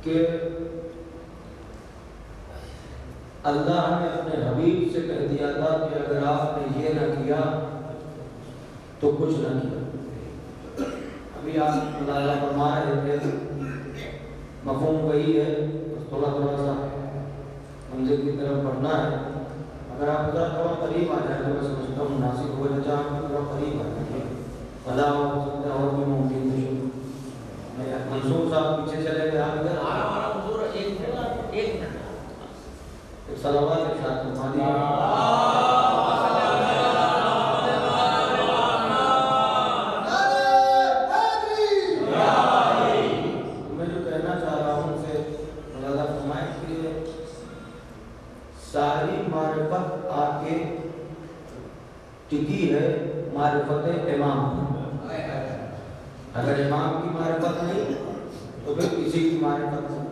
कि अल्लाह ने अपने हबीब से कह दिया था कि अगर आपने ये ना किया तो कुछ ना किया। अभी आप मुलाज़ा फरमा रहे थे, मफ़हूम वही है, बस थोड़ा थोड़ा सा मंजिल की तरफ बढ़ना है। अगर आप थोड़ा करीब आ जाए तो मैं समझता हूँ मुनासिब हो जाए, आप थोड़ा करीब आ जाए भला हो सकता है और भी मुमकिन है। मंसूर साहब पीछे चले गए, आप इधर एक सलावत के साथ फरमा दिया। सारी मारिफत आके टिकी है मारिफत इमाम। अगर इमाम की मारिफत नहीं तो फिर किसी की मारिफत नहीं।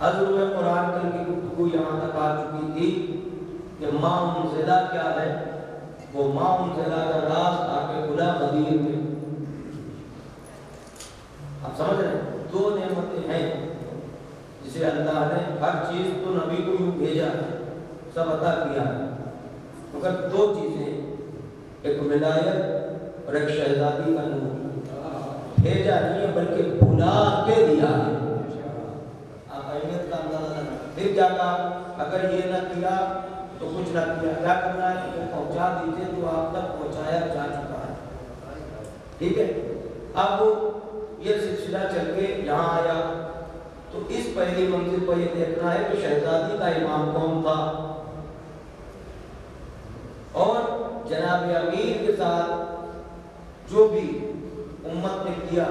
अज़्ल कुरान कल की गुफ्तगू यहाँ तक आ चुकी थी कि माउनज़िला क्या है। वो माउनज़िला का राज आके खुला गदीर में। आप समझ रहे हैं, दो नेमतें हैं जिसे अल्लाह ने हर चीज तो नबी को यूं भेजा, सब अता किया, मगर दो चीजें, एक विलायत और एक शहजादी का नूर। भेजा नहीं है बल्कि बुला के दिया है। आप अहमियत का अंदाजा लगा। फिर जाता अगर ये ना किया तो कुछ ना किया, क्या करना है तो पहुंचा दीजिए जो आप तक पहुंचाया जा चुका है। ठीक है, अब ये सिलसिला चल के यहाँ आया तो इस पहली मंजिल पर यह देखना है कि शहजादी का इमाम कौन था और जनाब अमीर के साथ जो भी उम्मत ने किया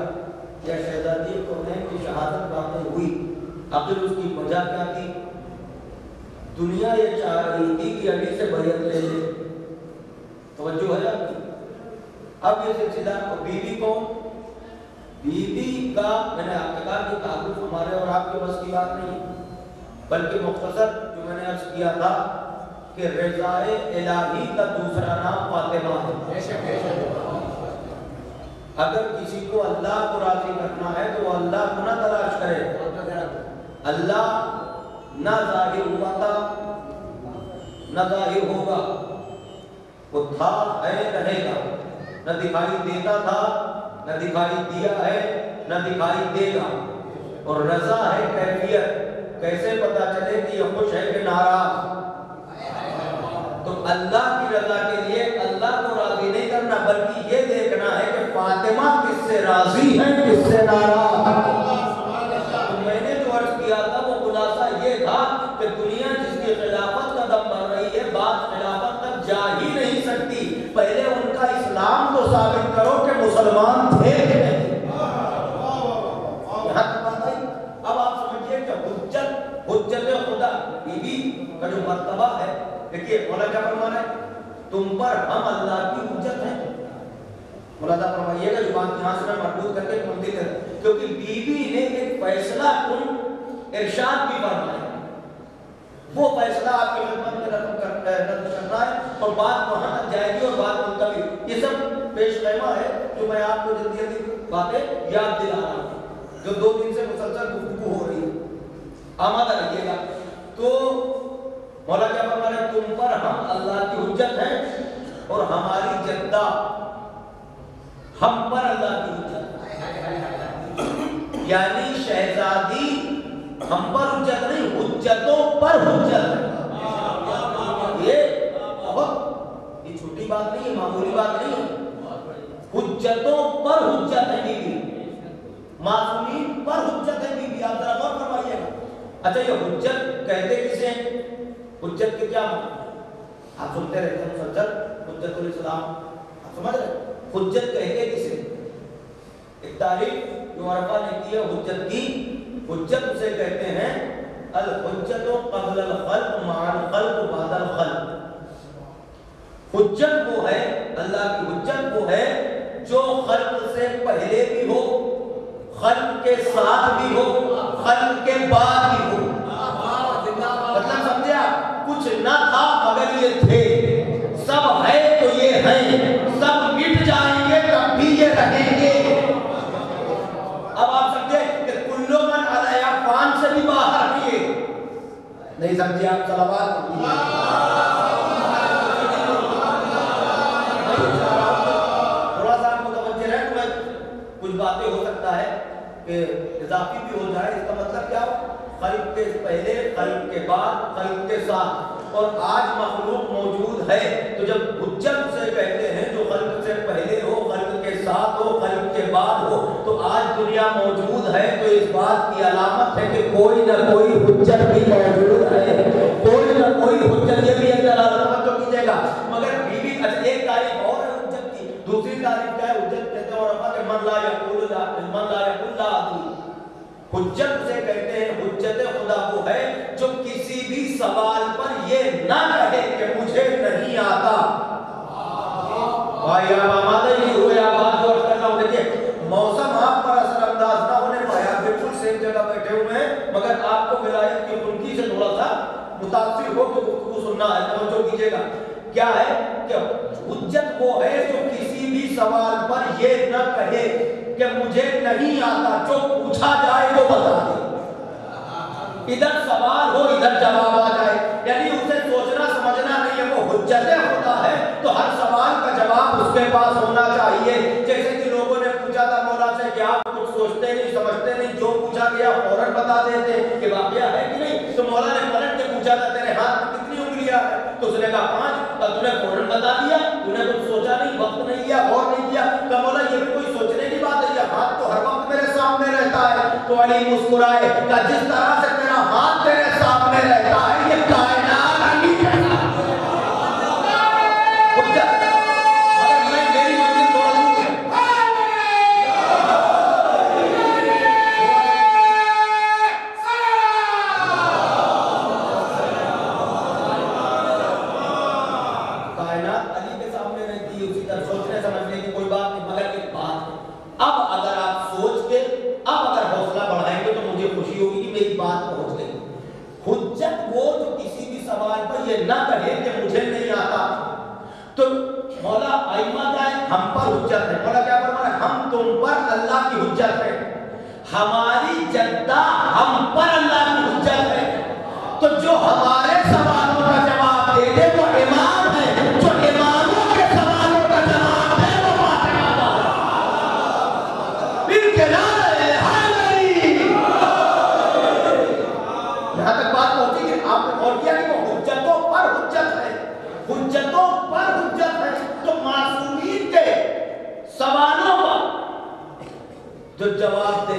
या शहजादी कौनैन की शहादत वाक़ई हुई, आखिर उसकी वजह क्या थी। दुनिया ये चाह रही थी कि अली से बैयत ले ले, तवज्जो है आपकी। अब ये सिलसिला, बीवी कौन, बीवी का मैंने आपके कहा कि ताल्लुक हमारे और आपके बस की बात नहीं, बल्कि मुख्तसर जो मैंने अर्ज किया था कि रज़ाए इलाही का दूसरा नाम फातिमा है। अगर किसी को अल्लाह को राजी करना है तो वो अल्लाह को ना तलाश करे। अल्लाह ना जाहिर हुआ था ना जाहिर होगा, वो था है रहेगा, न दिखाई देता था न दिखाई दिया है न दिखाई देगा। और रजा है कैफियत, कैसे पता चले कि ये खुश है कि नाराज। तो अल्लाह की रजा के लिए अल्लाह को राजी नहीं करना बल्कि ये देखना है कि फातिमा किससे राजी है किससे नाराज। तो मैंने जो अर्ज किया था वो खुलासा ये था कि दुनिया जिसकी खिलाफत कदम बढ़ रही है, बात खिलाफत तक जा ही नहीं सकती। पहले उनका इस्लाम तो साबित करो कि मुसलमान थे। अब आप समझिए कि हुज्जत खुदा बीवी का जो मर्तबा है, देखिए मौला क्या फरमाना है, तुम पर हम अल्लाह की हुज्जत हैं। मौलाना फरमाइएगा जुबान यहाँ से मैं मजबूत करके मुंतिक है, क्योंकि बीवी ने एक फैसला कुन इरशाद भी फरमाया, वो फैसला आपकी खिदमत में रद्द करना है और बात वहां तक जाएगी और बात मुंतवी। ये सब पेशकैमा है जो मैं आपको जल्दी जल्दी बातें याद दिला रहा हूँ, जो 2 दिन से मुसलसल गुफ्तगू हो रही है, आमादा रहिएगा। तो मौला क्या फरमा रहे, तुम पर हम अल्लाह की हुज्जत है और हमारी जद्दा हम पर अल्लाह की हुज्जत, यानी शहजादी हम पर हुज्जत नहीं, हुज्जतों पर हुज्जत है। ये छोटी बात नहीं है, मामूली बात नहीं है। हुज्जतों पर हुज्जत है बीवी, मासूमीन पर हुज्जत है बीवी। आप जरा गौर फरमाइएगा। अच्छा, ये हुज्जत कहते किसे हैं? हुज्जत के क्या आप सुनते रहते हैं मुसलसल, हुज्जतुल इस्लाम, आप समझ रहे? हुज्जत कहते किसे? एक तारीफ जो अरफा ने की है हुज्जत की, हुज्जत उसे कहते हैं अल हुज्जतु क़ब्ल अल ख़ल्क़ मअल ख़ल्क़ बाद अल ख़ल्क़। हुज्जत वो है, अल्लाह की हुज्जत वो है जो खल्क़ से पहले भी हो, खल्क़ के साथ भी हो, खल्क़ के बाद भी हो। मतलब समझे आप, कुछ ना था मगर ये थे, सब है तो ये हैं, सब मिट जाएंगे तब भी ये रहेंगे। अब आप समझे कि कुल्लु मन अलैहा नहीं समझे आप? सलावत थोड़ा सा आप मुतवज्जे रहें तो मैं कुछ बातें हो सकता है कि इजाफी भी हो जाए। इसका मतलब क्या हो? खल्क के पहले, खल्क के बाद, खल्क के साथ, और आज मखलूक मौजूद है। तो जब हुज्जत से कहते हैं जो खल्क से पहले हो, खल्क के साथ हो, खल्क के बाद हो, तो आज दुनिया मौजूद है तो इस बात की अलामत है कि कोई न कोई हुज्जत भी मौजूद है, कोई न कोई हुज्जत। ये भी एक तवज्जो कीजिएगा। मगर बीवी एक तारीफ और है हुज्जत की। दूसरी तारीफ क्या है? हुज्जत कहते हैं और मन ला यकुल हुज्जत से कहते हैं, हुज्जत खुदा वो है जो किसी भी सवाल पर ये ना कहे कि मुझे नहीं आता। भाई आप आमादे ही हुए, आप बात जो अर्थ करना हो। देखिए मौसम आप पर असरअंदाज ना होने पाया, बिल्कुल सेम जगह बैठे हुए हैं, मगर आपको विलायत की उनकी से थोड़ा सा मुतासिर हो तो गुफ्तगू सुनना है। तवज्जो कीजिएगा। क्या है कि हुज्जत वो है जो किसी भी सवाल पर ये न कहे कि मुझे नहीं आता, जो पूछा जाए वो बता दे। इधर सवाल हो इधर जवाब आ जाए, यानी उसे सोचना समझना नहीं है, वो हुज्जत खुदा है। तो हर सवाल का जवाब उसके पास होना चाहिए। जैसे कि लोगों ने पूछा था मौला से कि आप कुछ सोचते नहीं समझते नहीं, जो पूछा गया फौरन बता देते कि वाकया है कि नहीं। तो मौला ने पलट के पूछा था तेरे हाथ में कितनी उंगलियां हैं? तो उसने कहा 5। तूने फौरन बता दिया, तूने कुछ सोचा नहीं, वक्त नहीं लिया, गौर नहीं किया। तो मौला ये भी कोई सोचने की बात है? हाथ तो हर वक्त मेरे सामने रहता है। तो अली मुस्कुराए, कहा जिस तरह से तेरा हाथ तेरे सामने रहता है ये कायनात अली है। ना कहे कि मुझे नहीं आता। तो मौला आइमा का हम पर हुज्जत है। मौला क्या फरमा रहा है? हम तुम पर अल्लाह की हुज्जत है, हमारी जद्दा हम पर अल्लाह की हुज्जत है। तो जो हमारे सवालों का जवाब दे दे वो इमाम है, जो इमामों के सवालों का जवाब दे वो फातिमा इनके नारे हाय। यहां तक बात पहुंची कि आपने गौर किया कि वो हुज्जतों पर हुज्जत है, हुज्जतों पर हुज्जत है। तो मासूमीन के सवालों का जो जवाब दे,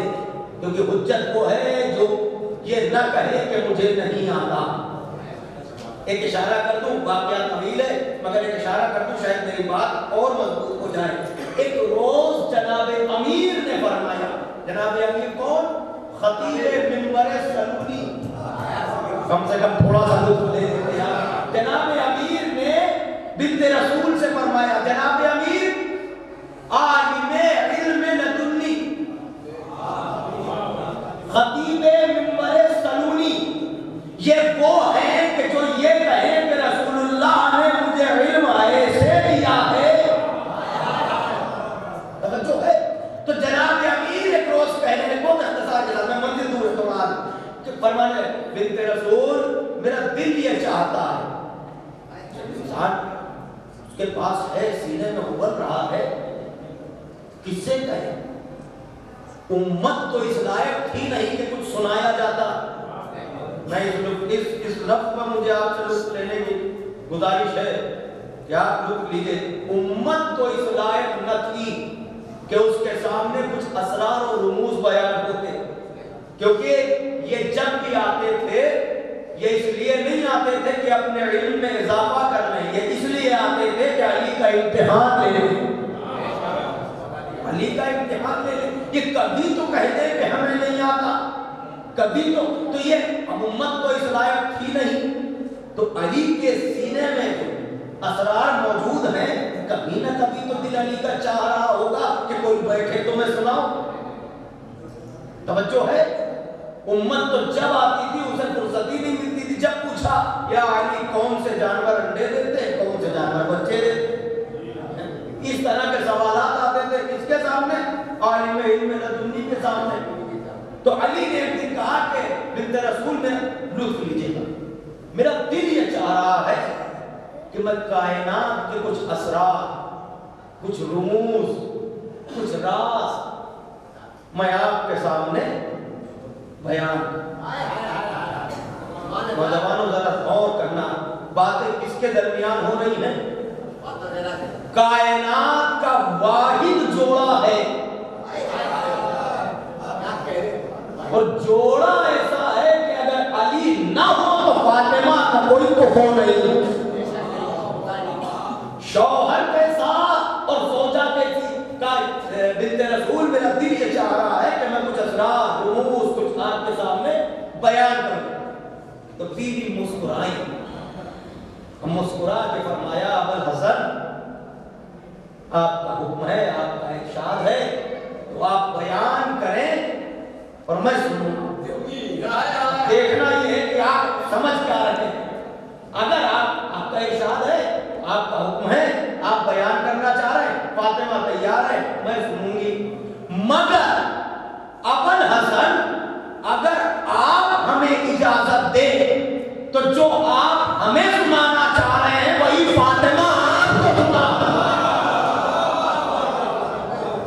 क्योंकि हुज्जत वो है जो ये न कहे कि मुझे नहीं आता। एक इशारा कर दूं, वाकया तवील है मगर एक इशारा कर दूं शायद मेरी बात और मजबूत हो जाए। एक रोज जनाबे अमीर ने फरमाया, जनाबे अमीर कौन? खतीबे मिंबर सलूनी। कम से कम थोड़ा सा लुत्फ ले लेते यार। जनाबे अमीर ने बिन्ते रसूल से फरमाया, जनाबे अमीर आलिमे इल्म लदुन्नी खतीबे मिंबर सलूनी, ये वो है कि जो ये कहे कि रसूलुल्लाह ने मुझे इल्म ऐसे दिया है। तवज्जो है? तो जनाब अमीर एक रोज कहने लगे, बहुत इख्तिसार के साथ, मैं मंदिर दूर है थोड़ा, कि फरमाने बिन्ते रसूल मेरा दिल ये चाहता है, इंसान उसके पास है, सीने में उबल रहा है, किससे कहे? उम्मत तो इस लायक थी नहीं कि कुछ सुनाया जाता। मैं इस लफ्ज़ पर मुझे आपसे लुत्फ़ लेने की गुजारिश है कि आप लुत्फ़ लीजिए। उम्मत तो इस लायक न थी कि उसके सामने कुछ असरार और रुमूज़ बयान होते, क्योंकि ये जब भी आते थे ये इसलिए नहीं आते थे कि अपने इल्म में इजाफा कर लें, ये इसलिए आते थे कि अली का इम्तिहान ले लें, अली का इम्तिहान ले लें। ये कभी तो कहते कि हमें नहीं आता, कभी तो ये अब उम्मत तो इस लायक थी नहीं, तो अली के सीने में जो असरार मौजूद हैं, कभी ना कभी तो दिल अली का चाह रहा होगा कि कोई बैठे तो मैं सुनाऊं। तवज्जो है? उम्मत तो जब आती थी उसे फुर्सती नहीं मिलती थी। जब पूछा या अली कौन से जानवर अंडे देते हैं, कौन से जानवर बच्चे देते, इस तरह के सवालात आते थे किसके सामने? आलिम इल्म लदुन्नी के सामने। तो अली ने एक दिन कहा कि बिन्ते रसूल में लुत्फ लीजिएगा, मेरा दिल ये चाह रहा है कि मैं कायनात के कुछ असरार, कुछ रूज, कुछ राज मैं आपके सामने बयान। नौजवानों जरा गौर करना, बातें किसके दरमियान हो रही हैं? कायनात का वाहिद जोड़ा है, और जोड़ा ऐसा है कि अगर अली ना हो तो फातिमा का कोई तो हो नहीं। शौहर के साथ और सोचा के बिन्ते रसूल, मेरा दिल ये चाह रहा है कि मैं कुछ असरार, रूज, कुछ आपके सामने बयान करूं। तो बीवी मुस्कुराई, मुस्कुरा के फरमाया, अबुल हसन आपका हुक्म है, आपका इरशाद है, तो आप बयान करें और मैं सुनूंगा। देखना ये है कि आप समझ क्या रहे हैं। अगर आपका इरशाद है, आपका हुक्म है, आप बयान करना चाह रहे हैं, फातिमा तैयार है, मैं सुनूंगी। मगर अबुल हसन, अगर आप हमें इजाजत दे तो जो आप हमें सुनाना चाह रहे हैं वही फातिमा आपको सुना।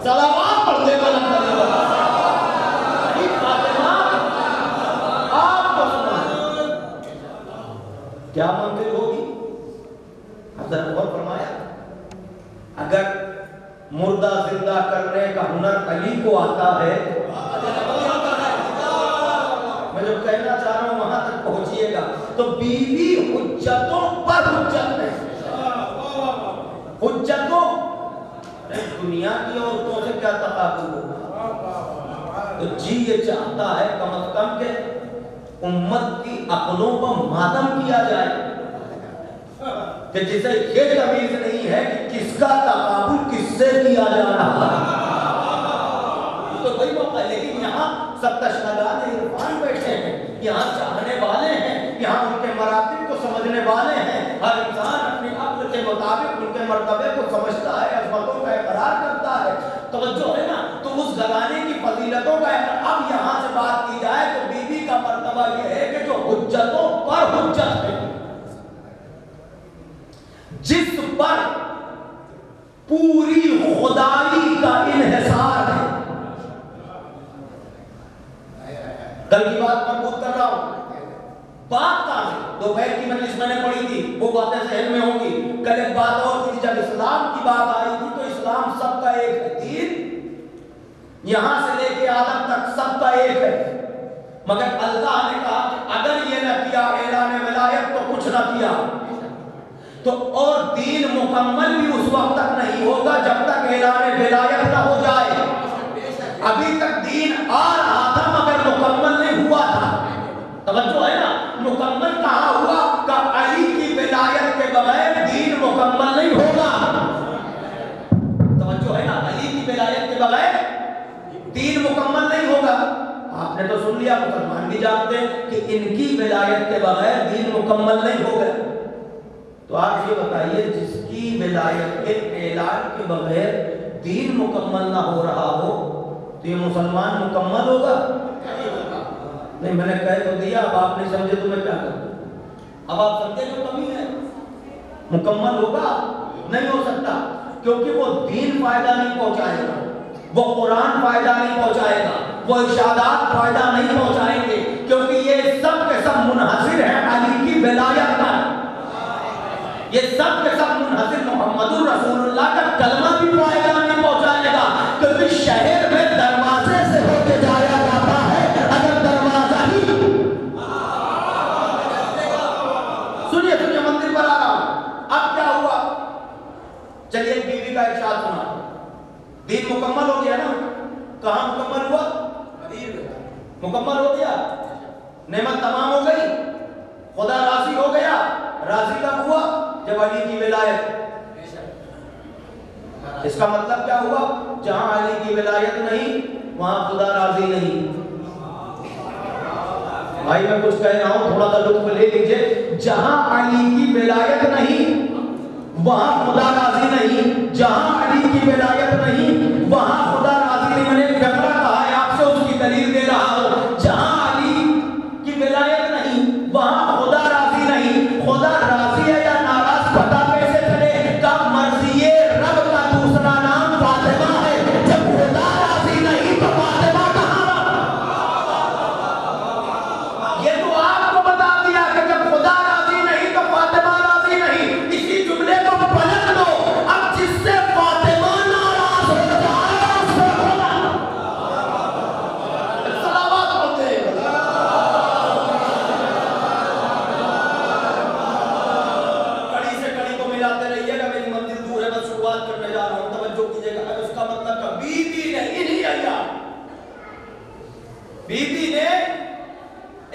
सलावत पढ़ दे फातिमा आपको सुना। क्या मंजिल होगी? हज़रत और फरमाया, अगर मुर्दा जिंदा करने का हुनर अली को आता है, मैं जो कहना चाह रहा हूं वहां तक पहुंचिएगा। तो बीवी हुज्जतों पर हुज्जत है, हुज्जतों दुनिया की औरतों से क्या तकाबुल होगा। तो जी ये चाहता है कम से कम के उम्मत की अक्लों को मातम किया जाए कि जिसे ये तमीज नहीं है कि किसका तकाबुल किससे किया जा रहा है। तो वही मौका है, लेकिन यहाँ सब तशनगान इरफान बैठे हैं, यहाँ चाहने वाले हैं, यहाँ उनके मरातिब को समझने वाले हैं। हर इंसान अपनी अक्ल के मुताबिक उनके मर्तबे को समझता है, अज़मतों का इकरार करता है। तवज्जो है ना, तो उस घराने की फजीलतों का अब यहाँ से बात की जाए तो बीवी का मर्तबा यह है कि जो हुज्जतों पर हुज्जत है, जिस पर पूरी खुदाई का इन्हिसार है। कल की बात मैं खुद कर रहा हूं, बात कहां है? दोपहर की मजलिस मैंने पढ़ी थी, वो बातें जहन में होंगी। कल एक बात और थी, जब इस्लाम की बात आई थी तो इस्लाम सबका एक है, दीन यहां से लेके आदम तक सबका एक है। मगर अल्लाह ने कहा कि अगर ये न किया ऐलान विलायत तो कुछ न किया, तो और दीन मुकम्मल भी उस वक्त तक नहीं होगा जब तक ऐलान विलायत न हो जाए। अभी तक दीन आ रहा था मगर मुकम्मल नहीं हुआ था। तवज्जो है ना, मुकम्मल कहाँ हुआ? का अली की विलायत के बगैर दीन मुकम्मल नहीं होगा। तवज्जो है ना, अली की विलायत के बगैर दीन मुकम्मल नहीं होगा। आपने तो सुन लिया, मुसलमान भी जानते हैं कि इनकी विलायत के बगैर दीन मुकम्मल नहीं होगा। तो आप ये बताइए, जिसकी विलायत के ऐलान के बगैर दीन मुकम्मल ना हो रहा हो तो ये मुसलमान मुकम्मल होगा? नहीं, मैंने कह तो दिया, अब आप नहीं समझे तो मैं क्या करूं? अब आप समझे जो कमी है, मुकम्मल होगा नहीं हो सकता, क्योंकि वो दीन फायदा नहीं पहुंचाएगा, वो कुरान फायदा नहीं पहुंचाएगा, वो इरशादात फायदा नहीं पहुंचाएंगे, क्योंकि ये सब के सब मुनहसिर है अली की विलायत पर। ये सब के सब मुनहसिर मोहम्मदुर रसूलुल्लाह का कलमा भी फायदा नहीं पहुंचाएगा, क्योंकि शहर में दरवाजे से होके जाया जाता है। अगर दरवाजा ही सुनिए सुनिए, मंदिर पर आ रहा हूं। अब क्या हुआ? चलिए बीवी का इरशाद सुना, दीन मुकम्मल हो गया ना। कहां मुकम्मल हुआ? मुकम्मल हो गया, नेमत तमाम हो गई, खुदा राजी हो गया। राजी कब हुआ? जब अली की विलायत। इसका मतलब क्या हुआ? जहां अली की विलायत नहीं वहां खुदा राजी नहीं। भाई मैं कुछ कह रहा हूं, थोड़ा सा लुत्फ ले लीजिए। जहां अली की विलायत नहीं वहां खुदा राजी नहीं, जहां अली की विलायत नहीं वहां खुदा राजी नहीं। मैंने फकरा कहा है आपसे, उसकी दलील दे रहा हूं। जहां अली की विलायत नहीं वहां खुदा राजी नहीं,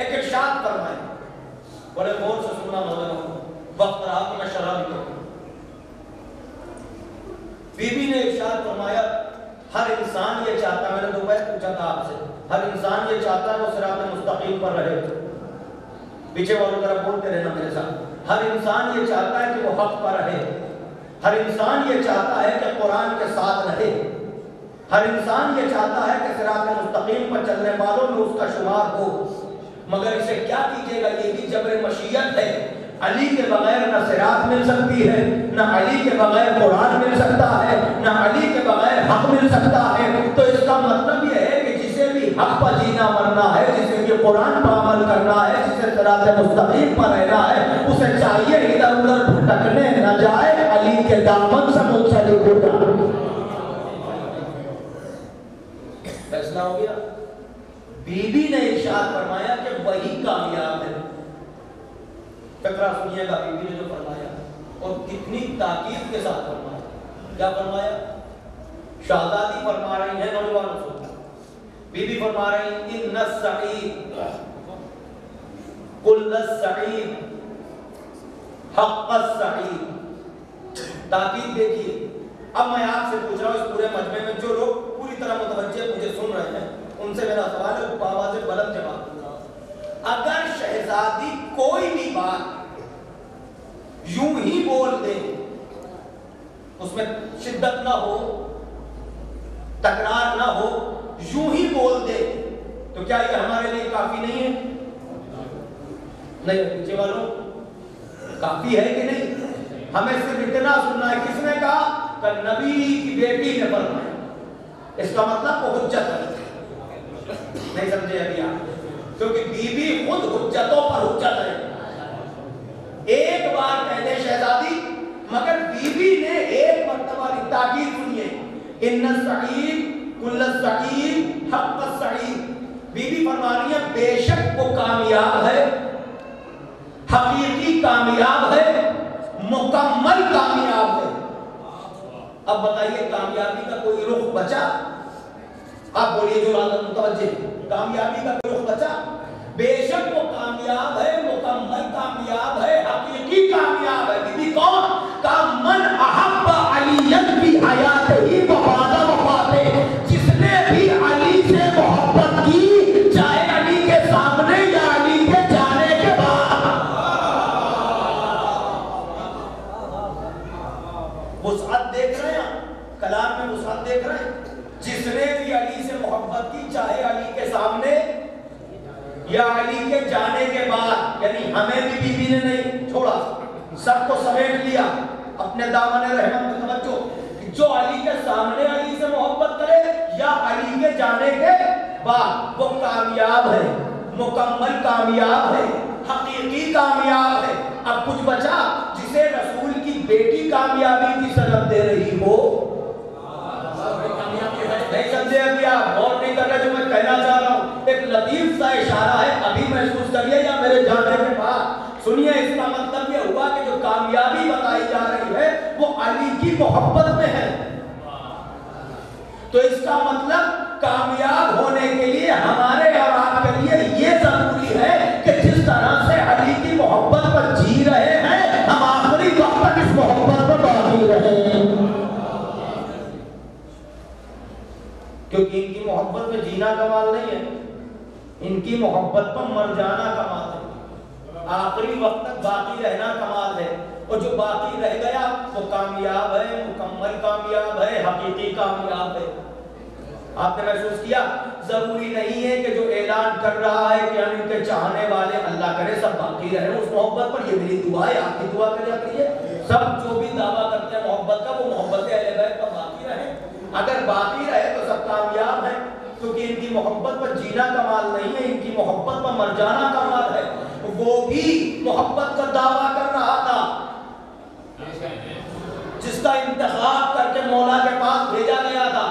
एक इरशाद फरमाए, बड़े गौर से सुनना मौलाना, वक्त रहा तो मैं शराब करूं। बीबी ने इरशाद फरमाया, हर इंसान ये चाहता, मैंने दोपहर पूछा था आपसे, हर इंसान ये चाहता है वो सिरात मुस्तकीम पर रहे। पीछे वालों तरफ बोलते रहना मेरे साथ। हर इंसान ये चाहता है कि वो हक पर रहे, हर इंसान ये चाहता है कि कुरान के साथ रहे, हर इंसान ये चाहता है कि सिरात मुस्तकीम पर चलने वालों में उसका शुमार हो। मगर इसे क्या कीजिएगा, ये भी जबरे मशीयत है। अली के बगैर न सिरात मिल सकती है, न अली के बगैर कुरान मिल सकता है, न अली के बगैर हक मिल सकता है। तो इसका मतलब यह है कि जिसे भी हक पर जीना मरना है, जिसे भी कुरान पर अमल करना है, जिसे सिरात मुस्तकीम पर रहना है, उसे चाहिए इधर उधर भटकने न जाए, अली के दामन से मुंसलिक हो जाए। फैसला हो गया। बीबी ने इरशाद फरमाया कि वही कामयाब है। फकरा सुनिएगा, बीबी ने जो फरमाया और कितनी ताकीद के साथ फरमाया। क्या फरमाया? शहजादी फरमा रही है, नौजवानों से बीबी फरमा रही, इन्ना सईद कुल्ल सईद हक़्क़ सईद। ताकीद देखिए। अब मैं आपसे पूछ रहा हूं, इस पूरे मजमे में जो लोग पूरी तरह मुतवज्जे मुझे सुन रहे हैं, उनसे मेरा सवाल है, आवाज़ से बुलंद जवाब दूंगा। अगर शहजादी कोई भी बात यूं ही बोल दे, उसमें शिद्दत ना हो, तकरार ना हो, यूं ही बोल दे, तो क्या ये हमारे लिए काफी नहीं है? नहीं, पीछे वालों काफी है कि नहीं? हमें सिर्फ इतना सुनना है। किसने कहा? नबी की बेटी ने फरमाया। इसका मतलब वो हुज्जत है। नहीं समझे अभी आप? क्योंकि बीबी खुद हुज्जतों पर हुज्जत है। एक बार कह दे शहजादी, मगर बीबी ने एक मर्तबा ताकीद सुनिए, इन्ना सईद कुल्ल सईद हक़्क़ सईद। बीबी फरमा रही है, बेशक वो कामयाब है, हकीकी कामयाब है, मुकम्मल कामयाब है। अब बताइए, कामयाबी का कोई रुख बचा? आप बोलिए जो मुतवज्जे, कामयाबी का कोई रुख बचा? बेशक वो कामयाब है, मुकम्मल कामयाब है, हकीकी कामयाब है। बीबी कौन? का मन अहब्बा अलीयन की हयात ही बबादा वफाते। जिसने भी अली से मोहब्बत की, चाहे अली के सामने या अली के जाने के बाद। वुसअत देख रहे हैं, कलाम में वुसअत देख रहे हैं। जिसने भी अली से मोहब्बत की, चाहे अली के सामने या अली के जाने के बाद, यानी हमें भी बीबी ने नहीं छोड़ा, सबको समेट लिया अपने दामन रहमत में। तवज्जो, जो अली के सामने अली से मोहब्बत करे या अली के जाने के बाद, वो कामयाब है, मुकम्मल कामयाब है, हकीकी कामयाब है। अब कुछ बचा? जिसे रसूल की बेटी कामयाबी की सनद दे रही हो। नहीं समझे अभी आप? गौर नहीं कर रहे जो मैं कहना चाह रहा हूं। एक लतीफ सा इशारा है, अभी महसूस करिए या मेरे जाने के बाद सुनिए। इसका मतलब यह हुआ कि जो कामयाबी बताई जा रही है वो अली की मोहब्बत में है। तो इसका मतलब कामयाब होने के लिए हमारे और आपके लिए ये जरूरी है कि जिस तरह से अली की मोहब्बत पर जी रहे हैं, हम आखिरी वक्त तक इस मोहब्बत पर बाकी रहे। क्योंकि इनकी मोहब्बत में जीना कमाल नहीं है, इनकी मोहब्बत पर मर जाना कमाल है, आखिरी वक्त तक बाकी रहना कमाल है। और जो बाकी रह गया वो कामयाब है, मुकम्मल कामयाब है, हकीकी कामयाब है। आपने महसूस किया? जरूरी नहीं है कि जो ऐलान कर रहा है कि हम इनके चाहने वाले, अल्लाह करे सब बाकी रहे उस मोहब्बत पर। ये मेरी दुआ है, आपकी दुआ करिए। सब जो भी दावा करते हैं मोहब्बत का, वो मोहब्बत अहले बैत पर बाकी रहे। अगर बाकी रहे तो सब कामयाब है, क्योंकि इनकी मोहब्बत पर जीना कमाल नहीं है, इनकी मोहब्बत पर मर जाना कमाल है। वो भी मोहब्बत का दावा कर रहा था, जिसका इंतखाब करके मौला के पास भेजा गया था।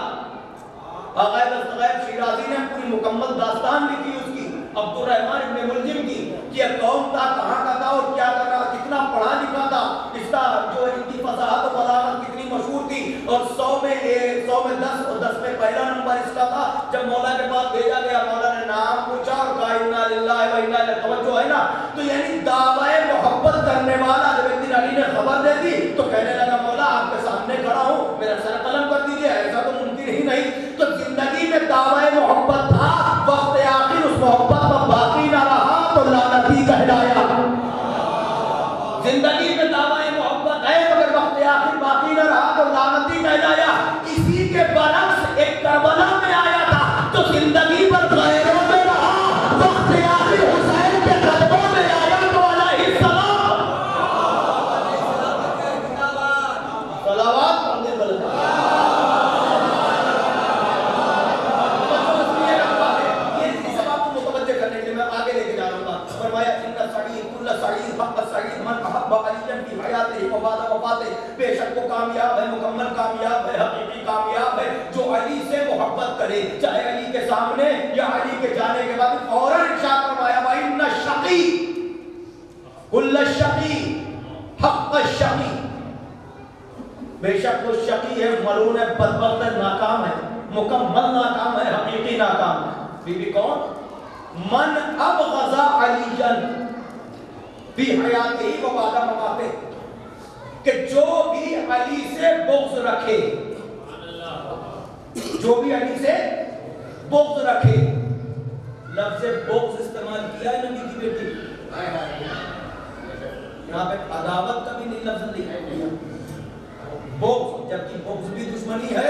आग़ाए दस्तगैब शिराज़ी ने पूरी मुकम्मल दास्तान लिखी उसकी, अब्दुर्रहमान इब्न मुलजिम की, कि कौन था, कहाँ का था और क्या कर रहा, कितना पढ़ा लिखा था, इसका जो इनकी फसाहत और बलागत कितनी मशहूर थी। और 100 में 10 और 10 में पहला नंबर इसका था। जब मौला के पास भेजा गया, मौला ने नाम पूछा और कहा इन्ना लिल्लाहि व इन्ना से आखिर हुसैन के कदमों में आया तो अलैहिस्सलाम सलावत पढ़ने वाले ये सब आपको मुतवज्जे करने के लिए मैं आगे लेके जा रहा हूँ। फरमाया इन्ना सईद कुल्ला सईद हक़ सईद मन अहब्ब अलीयन की हयातिही व बाद वफातिही, बेशक वो कामयाब है, मुकम्मल कामयाब है, हकीकी कामयाब है जो अली से मोहब्बत करे, चाहे अली के सामने या अली के जाने के बाद। फौरन इरशाद फरमाया व इन्ना शक़ी कुल्ला शक़ी हक़ शक़ी, बेशक वो शक़ी है, मलून है, बदबख्त है, नाकाम है, मुकम्मल नाकाम है, हकीकी नाकाम है। बीबी कौन? मन अबग़ज़ा अलीयन फी हयातिही व बाद ममातिही, कि जो भी अली से बुग़्ज़ रखे, जो भी अली से बुग़्ज़ रखे। लफ्ज़ बुग़्ज़ इस्तेमाल किया है नबी की बेटी, यहाँ पे अदावत का भी नहीं लफ्ज़ नहीं किया, बुग़्ज़, जबकि बुग़्ज़ भी दुश्मनी है,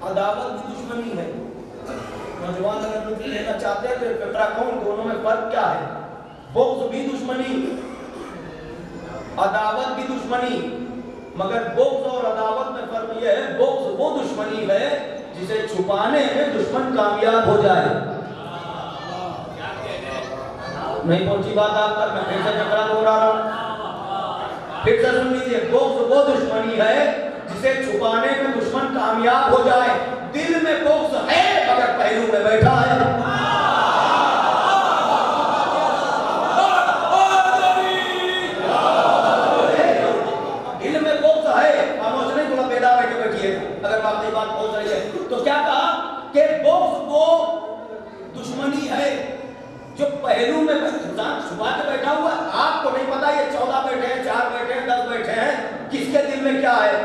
अदावत भी दुश्मनी है। नौजवान अगर लुत्फ़ लेना चाहते हैं तो फिक्रा कौन, दोनों में फर्क क्या है? बुग़्ज़ भी दुश्मनी, अदावत भी दुश्मनी, मगर बुग़्ज़ और अदावत में फर्क यह है, बुग़्ज़ वो दुश्मनी है जिसे छुपाने में दुश्मन कामयाब हो जाए। नहीं पहुंची बात आप तक, मैं फिर से चक्रा दोहरा रहा हूं, फिर से सुन लीजिए। बुग़्ज़ वो दुश्मनी है जिसे छुपाने में दुश्मन कामयाब हो जाए। दिल में बुग़्ज़ है मगर पहलू में बैठा है। दिल में बुग़्ज़ है, खामोश नहीं, थोड़ा बेदार रह के बैठिए अगर वाकई बात पहुंच रही है तो। क्या कहा कि बुग़्ज़ वो दुश्मनी है जो पहलू में इंसान छुपा के बैठा हुआ। आपको नहीं पता ये 14 बैठे हैं, 4 बैठे हैं, 10 बैठे हैं, किसके दिल में क्या है।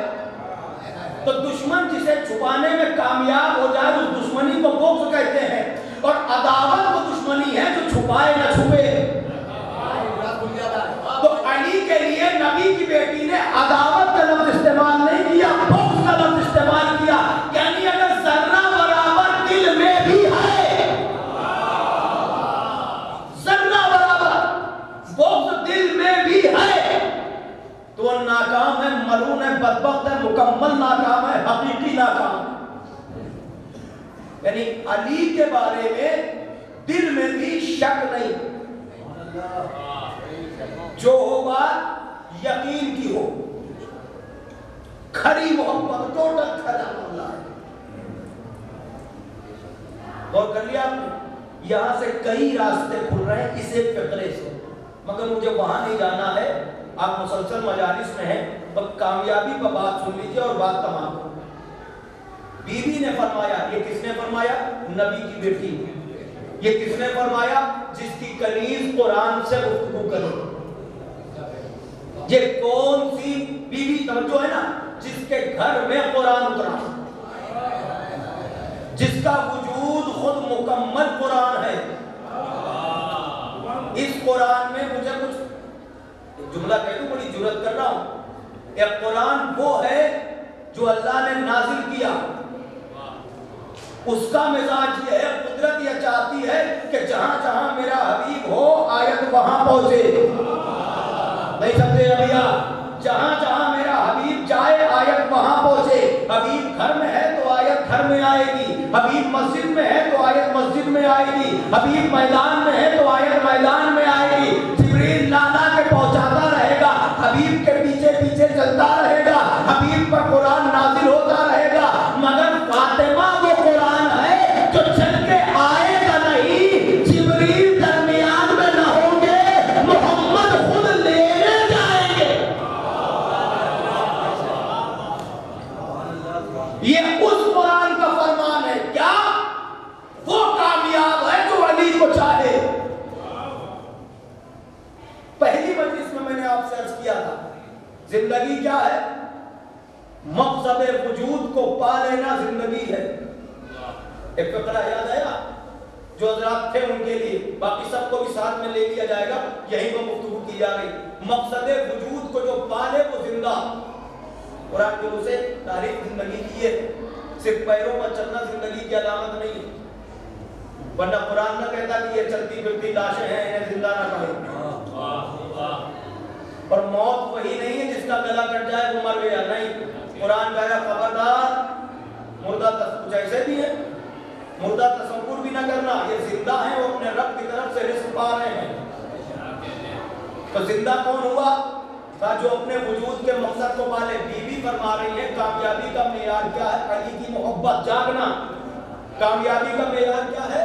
तो दुश्मन जिसे छुपाने में कामयाब हो जाए उस दुश्मनी को बुग़्ज़ कहते हैं। और अदावत वो दुश्मनी है जो छुपाए न छुपे। तो अली के लिए नबी की बेटी ने अदावत का लफ्ज़ इस्तेमाल नहीं किया, बुग़्ज़ का लफ्ज़ इस्तेमाल किया। यानी अगर जर्रा बराबर दिल में भी है, जर्रा बराबर बुग़्ज़ दिल में भी है तो नाकाम है, मलून है, बदबख्त है, मुकम्मल नाकाम है, हकीकी नाकाम है। यानी अली के बारे में दिल में भी शक नहीं, जो हो बात यकीन की हो, खरी मोहब्बत, टोटल खरा मामला है। और कर लिया आपने, यहां से कई रास्ते खुल रहे हैं इसे फिक्रे से, मगर मुझे वहां नहीं जाना है। आप मुसलसल मजालिस में हैं, बस कामयाबी पर बात सुन लीजिए और बात तमाम। बीवी ने फरमाया, ये किसने फरमाया? नबी की बेटी। ये किसने फरमाया? जिसकी कनीज कुरान से गुफ्तगू करे। ये कौन सी बीवी तवज्जो है ना, जिसके घर में कुरान उतरा, जिसका वजूद खुद मुकम्मल कुरान है। इस कुरान में मुझे कुछ जुमला कह दूं, बड़ी जुर्रत कर रहा हूं। एक कुरान वो है जो अल्लाह ने नाजिल किया, उसका मिजाज ये है, कुदरत ये चाहती है कि जहां जहां मेरा हबीब हो आयत वहां पहुंचे। नहीं समझे रबिया? जहां जहां मेरा हबीब जाए आयत वहां पहुंचे। हबीब घर में है तो आयत घर में आएगी, हबीब मस्जिद में है तो आयत मस्जिद में आएगी, हबीब मैदान में है तो आयत मैदान में आएगी। जिब्रील लाना के पहुंचाता रहेगा, हबीब के पीछे पीछे चलता रहेगा, हबीब पर कुरान नाजिल होता रहेगा। मगर फातिमा वो कुरान है जो चल के आएगा नहीं, जिब्रील दरमियान में न होंगे, मोहम्मद खुद लेने जाएंगे। ये उस कुरान का फरमान है। क्या वो कामयाब है जो अली को चाहे। पहली मजलिस में मैंने आपसे अर्ज किया था, जिंदगी क्या है? मकसद वजूद को पा लेना जिंदगी है। एक फकरा याद आया जो हजरात थे उनके लिए, बाकी सबको भी साथ में ले लिया जाएगा, यहीं पर गुफ्तगू की जा रही। मकसद वजूद को जो पाले वो जिंदा। कुरान के उसे तारीफ जिंदगी की है, सिर्फ पैरों पर चलना जिंदगी की अलामत नहीं है। वरना कुरान न कहता कि ये चलती फिरती लाशें हैं, इन्हें जिंदा ना करें। और मौत वही नहीं है जिसका गला कट जाए वो मर गया, नहीं। कुरान कह रहा खबरदार, मुर्दा कुछ ऐसे भी है, मुर्दा तसव्वुर भी ना करना, ये जिंदा है, वो अपने रब की तरफ से रिस्क पा रहे हैं। तो जिंदा कौन हुआ? जो अपने वजूद के मकसद को पाले। बीवी फरमा रही है कामयाबी का मेयार क्या है? अली की मोहब्बत, जागना। कामयाबी का मेयार क्या है?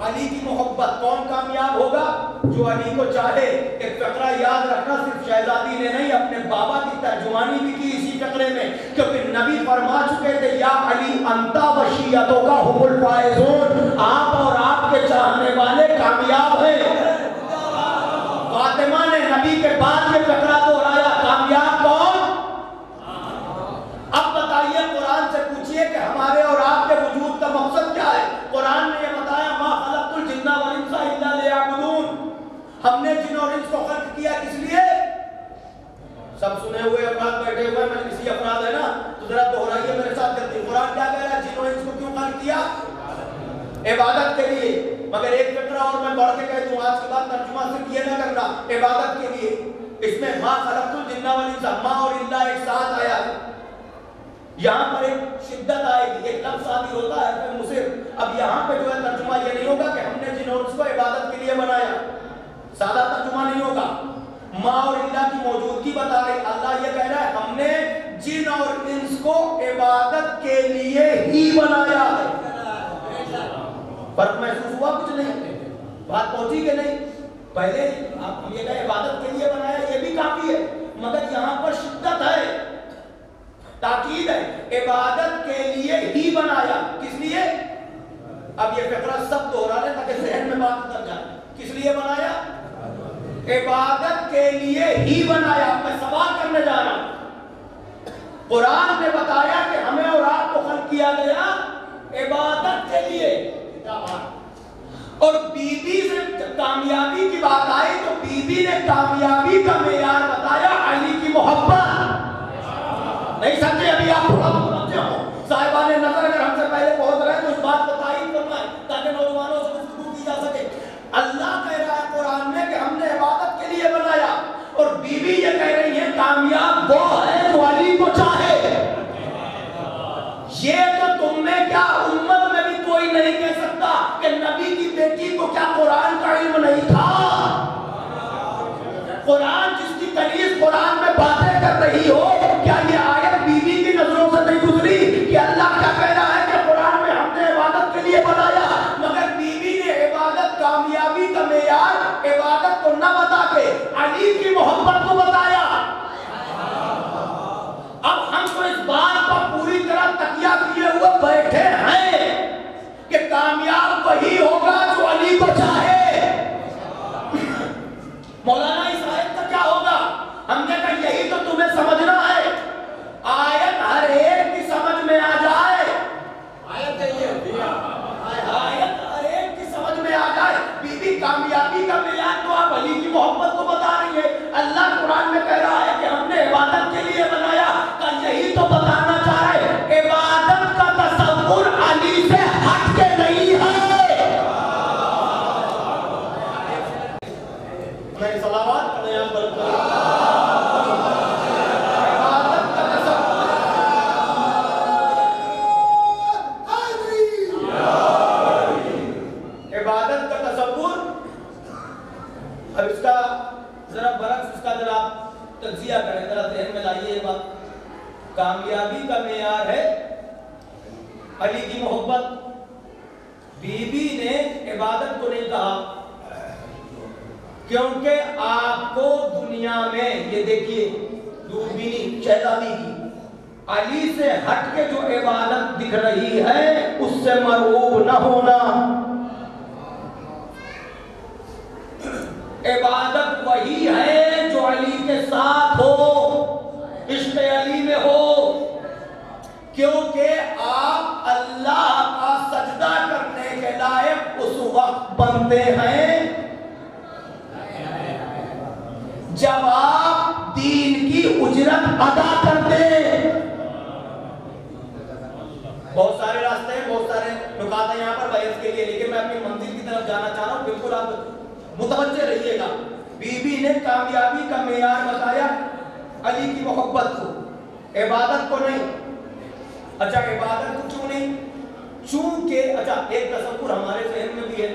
अली की मोहब्बत। कौन कामयाब होगा? जो अली को चाहे। एक फकरा याद रखना, सिर्फ शहजादी ने नहीं अपने बाबा की तर्जुमानी भी की इसी फकरे में, क्योंकि नबी फरमा चुके थे या अली अंता वशियतों का हुमुल फायजून, आप और आपके चाहने वाले कामयाब हैं। फातिमा ने नबी के बाद ये फकरा दोहराया, कामयाब कौन? अब बताइए, कुरान से पूछिए कि हमारे और आपके वजूद का मकसद क्या है? कुरान ने ये बताया मा खलक़तुल जिन्ना वल इंसा इल्ला लियअबुदून, हमने जिन और इंस को खल्क किया किस लिए? सब सुने हुए अफराद बैठे हुए हैं, इसी अफराद है ना, तो जरा दोहराइए मेरे साथ जल्दी। कुरान क्या कह रहा है? जिन और इंस को क्यों खल्क किया? इबादत के लिए। मगर एक फकरा और मैं बढ़ के कह दूं, आज के बाद तर्जुमा सिर्फ ये ना करना, इबादत के लिए। इसमें मा खलक़तुल जिन्ना वल इंसा, मा और इल्ला एक साथ आया है। यहाँ पर एक शिद्दत आएगी, एक लफ्ज़ शामिल होता है फिर मुसिर। अब यहाँ पे जो है तर्जुमा ये नहीं होगा कि हमने जिन और उसको इबादत के लिए बनाया, सादा तर्जुमा नहीं होगा। माँ और इल्ला की मौजूदगी बता रही, अल्लाह ये कह रहा है हमने जिन और इंस को इबादत के लिए ही बनाया है। फर्क महसूस हुआ? कुछ नहीं, बात पहुंची कि नहीं? पहले हम ये कहें इबादत के लिए बनाया, ये भी काफी है, मगर यहाँ पर शिद्दत है, ताकीद है, इबादत के लिए ही बनाया। किस लिए? अब ये फकरा सब दोहरा ले ताकि ज़हन में बात उतर जाए। किस लिए बनाया? इबादत के लिए ही बनाया। मैं सवाल करने जा रहा हूं। कुरान ने बताया कि हमें और आपको खल्क किया गया इबादत के लिए, और बीबी से कामयाबी की बात आई तो बीबी ने कामयाबी का मेयार बताया अली की मोहब्बत। नहीं समझे? अभी आप थोड़ा समझे हो। साहिबान नजर अगर हमसे पहले पहुंच रहे हैं तो इस बात को तायीद फरमाएं ताकि नौजवानों से गुफ्तगू की जा सके। अल्लाह कह रहा है कुरान में कि हमने इबादत के लिए बनाया, और बीवी ये कह रही है कामयाब वो है जो अली को चाहे। ये तो तुम में क्या, उम्मत में भी कोई नहीं कह सकता कि नबी की बेटी को क्या कुरान का इल्म नहीं था। कुरान जिसकी तनीज कुरान में बातें कर रही हो, क्या ये आयत बीवी की नजरों से नहीं गुजरी कि अल्लाह क्या कह रहा है कि कुरान में हमने इबादत के लिए बनाया, मगर बीवी ने इबादत कामयाबी का मेयार इबादत को न बता के अली की मोहब्बत को बताया। अब हम तो इस बात पर पूरी तरह तकिया किए हुए बैठे हैं कि कामयाब वही होगा जो अली को चाहे। मौलाना इस आयत का क्या होगा? हमने कहा यही तो तुम्हें समझना है। आयत हर एक की समझ में आ जाए, आयत हर एक की समझ में आ जाए। बीबी कामयाबी का मेयार तो आप अली की मोहब्बत को बता रही है। अल्लाह कुरान में कह रहा है कि हमने इबादत के लिए बनाया, का यही तो बताना चाह रहे। इबादत का तसव्वुर अली से हट के नहीं है। मैं सलावत पढ़े आप बरकत। इबादत का तसव्वुर, अब इसका जरा बरक्स, इसका जरा तज्जिया करें, जरा ध्यान में लाइए ये बात। कामयाबी का मेयार है अली की मोहब्बत। बीबी ने इबादत को नहीं कहा, क्योंकि आपको दुनिया में, ये देखिए दूरबीनी शहजादी की, अली से हट के जो इबादत दिख रही है उससे मरऊब न होना। इबादत वही है जो अली के साथ हो, इश्क़ अली में हो, क्योंकि आप अल्लाह का सजदा करने के लायक उस वक्त बनते हैं जब आप दीन की उजरत अदा करते। बहुत सारे रास्ते हैं, बहुत सारे बात है यहाँ पर बहस के लिए, लेकिन मैं अपनी मंजिल की तरफ जाना चाह रहा हूँ, बिल्कुल आप मुतवज्जे रहिएगा। बीबी ने कामयाबी का मेयार बताया अली की मोहब्बत को, इबादत को नहीं। अच्छा इबादत को क्यों नहीं? चूंकि अच्छा एक तसव्वुर हमारे ज़हन में भी है,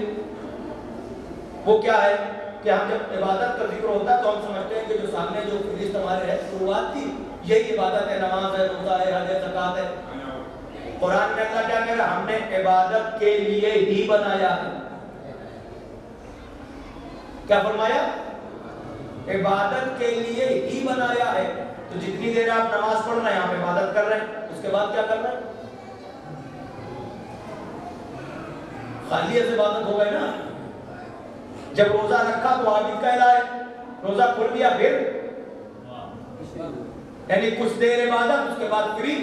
वो क्या है कि हम जब इबादत का जिक्र होता है तो हम समझते हैं कि जो सामने जो लिस्ट हमारे है शुरुआत की, यही इबादत है, नमाज है, रोजा है, हज है, ज़कात है। कुरान में अल्लाह क्या कह रहा है? हमने इबादत के लिए ही बनाया है। क्या फरमाया? इबादत के लिए ही बनाया है। तो जितनी देर आप नमाज पढ़ रहे हैं, आप इबादत कर रहे हैं, उसके बाद क्या कर रहे हैं? खाली ऐसे इबादत हो गए ना। जब रोजा रखा तो आबिद कहलाए, रोजा खुल गया फिर यानी कुछ देर इबादत, उसके बाद फ्री।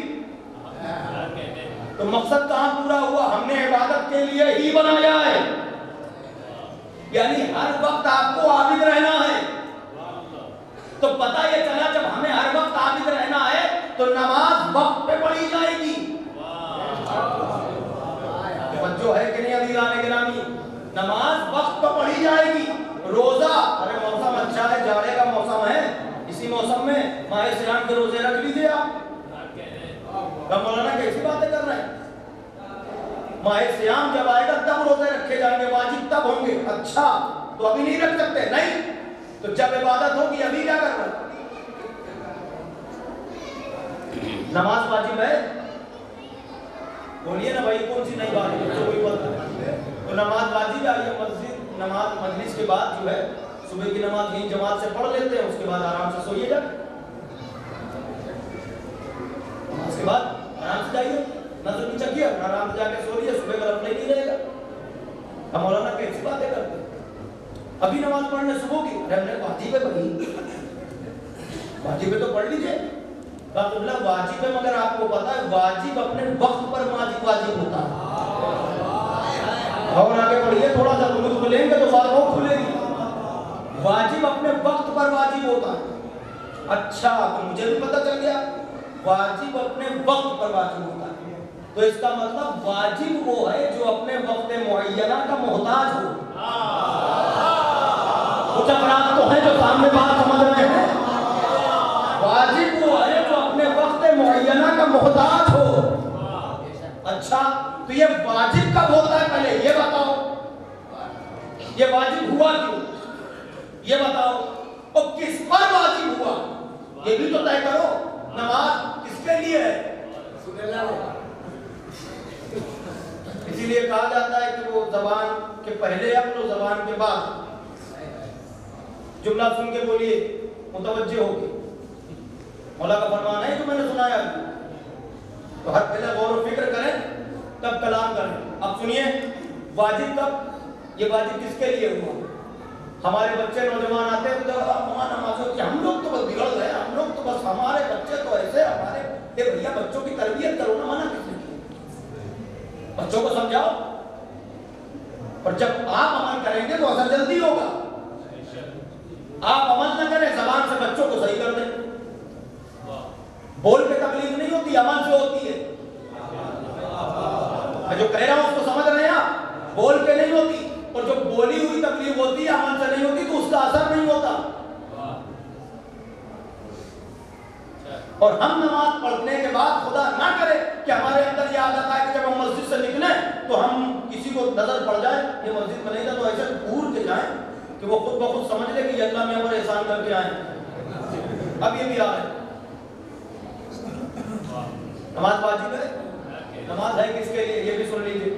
तो मकसद कहां पूरा हुआ? हमने इबादत के लिए ही बनाया है, यानी हर वक्त आपको आबिद रहना है। तो पता ये चला जब हमें हर वक्त आबिद रहना है तो नमाज वक्त पे पढ़ी जाएगी। जो है कि नहीं अभी आने गिरामी, नमाज वक्त पर पढ़ी जाएगी। रोजा, अरे मौसम अच्छा है, जाड़े का मौसम है, इसी मौसम में माह सियाम के रोजे रख लीजिए आप। मौलाना कैसी बातें कर रहे हैं? माह सियाम जब आएगा तब रोजे रखे जाएंगे, वाजिब तब होंगे। अच्छा तो अभी नहीं रख सकते? नहीं, तो जब इबादत होगी अभी क्या कर रहे हैं? नमाज वाजिब है, बोलिए ना भाई, कौन सी नई बात है? कोई बात नहीं। तो नमाज वाजिब है। ये मस्जिद नमाज मजलिस के बाद जो है सुबह की नमाज यही जमात से पढ़ लेते हैं, उसके बाद आराम से सोइए जाके, उसके बाद आराम से जाइए, नजर नीचा किया, आराम से जाके सोइए, सुबह का रखना ही नहीं रहेगा। हम मौलाना कैसी बातें करते हैं? अभी नमाज पढ़ने सुबह की, अरे हमने वाजिब है भाई, वाजिब है तो पढ़ लीजिए। वाजिब है, मगर आपको पता है वाजिब अपने वक्त पर वाजिब होता है। और आगे बढ़िए थोड़ा सा, दुनिया खुलेंगे तो बात और खुलेगी। वाजिब अपने वक्त पर वाजिब होता है। अच्छा तो मुझे भी पता चल गया, वाजिब अपने वक्त पर वाजिब होता है। तो इसका मतलब वाजिब वो है जो अपने वक्त मुअय्यना का मोहताज हो। कुछ अफराद तो हैं जो सामने बात समझ रहे हैं। वाजिब वो है जो अपने वक्त मुअय्यना का मोहताज हो। अच्छा तो ये वाजिब कब होता है? पहले ये बताओ, ये वाजिब हुआ क्यों? ये बताओ, और किस पर वाजिब हुआ ये भी तो तय करो। नमाज किसके लिए है? इसीलिए कहा जाता है कि वो जबान के पहले अपनो जबान के बाद। जुमला सुन के बोलिए, मुतवज्जे होगी। मौला का फरमान है जो मैंने सुनाया, तो हर पहले गौर और फिक्र करें तब कलाम करें। अब सुनिए, वाजिब कब? ये वाजिब किसके लिए हुआ? हमारे बच्चे नौजवान आते हैं तो नमाजों की, हम लोग तो बस बिगड़ गए, हम लोग तो बस, हमारे बच्चे तो ऐसे, हमारे ये भैया बच्चों की तरबियत करो ना, मना किसने किया? बच्चों को समझाओ, और जब आप अमल करेंगे तो असर जल्दी होगा। आप अमल न करें, जबान से बच्चों को सही कर दें। बोल के तकलीफ नहीं होती, अमल से होती है। मैं जो कह रहा हूं उसको समझ रहे हैं आप? बोल के नहीं होती, और जो बोली हुई तकलीफ होती है, अमल से नहीं होती, तो उसका असर नहीं होता। और हम नमाज पढ़ने के बाद खुदा ना करे कि हमारे अंदर ये आदत है कि जब हम मस्जिद से निकले तो हम किसी को नजर पड़ जाए ये मस्जिद में नहीं था, तो ऐसे घूर के जाए कि वो खुद ब खुद समझ ले कि अल्लाह में हमारे एहसान करके आए। अब ये भी आ रहे हैं। नमाज वाजिब है। नमाज है किसके लिए? ये भी सुन लीजिए,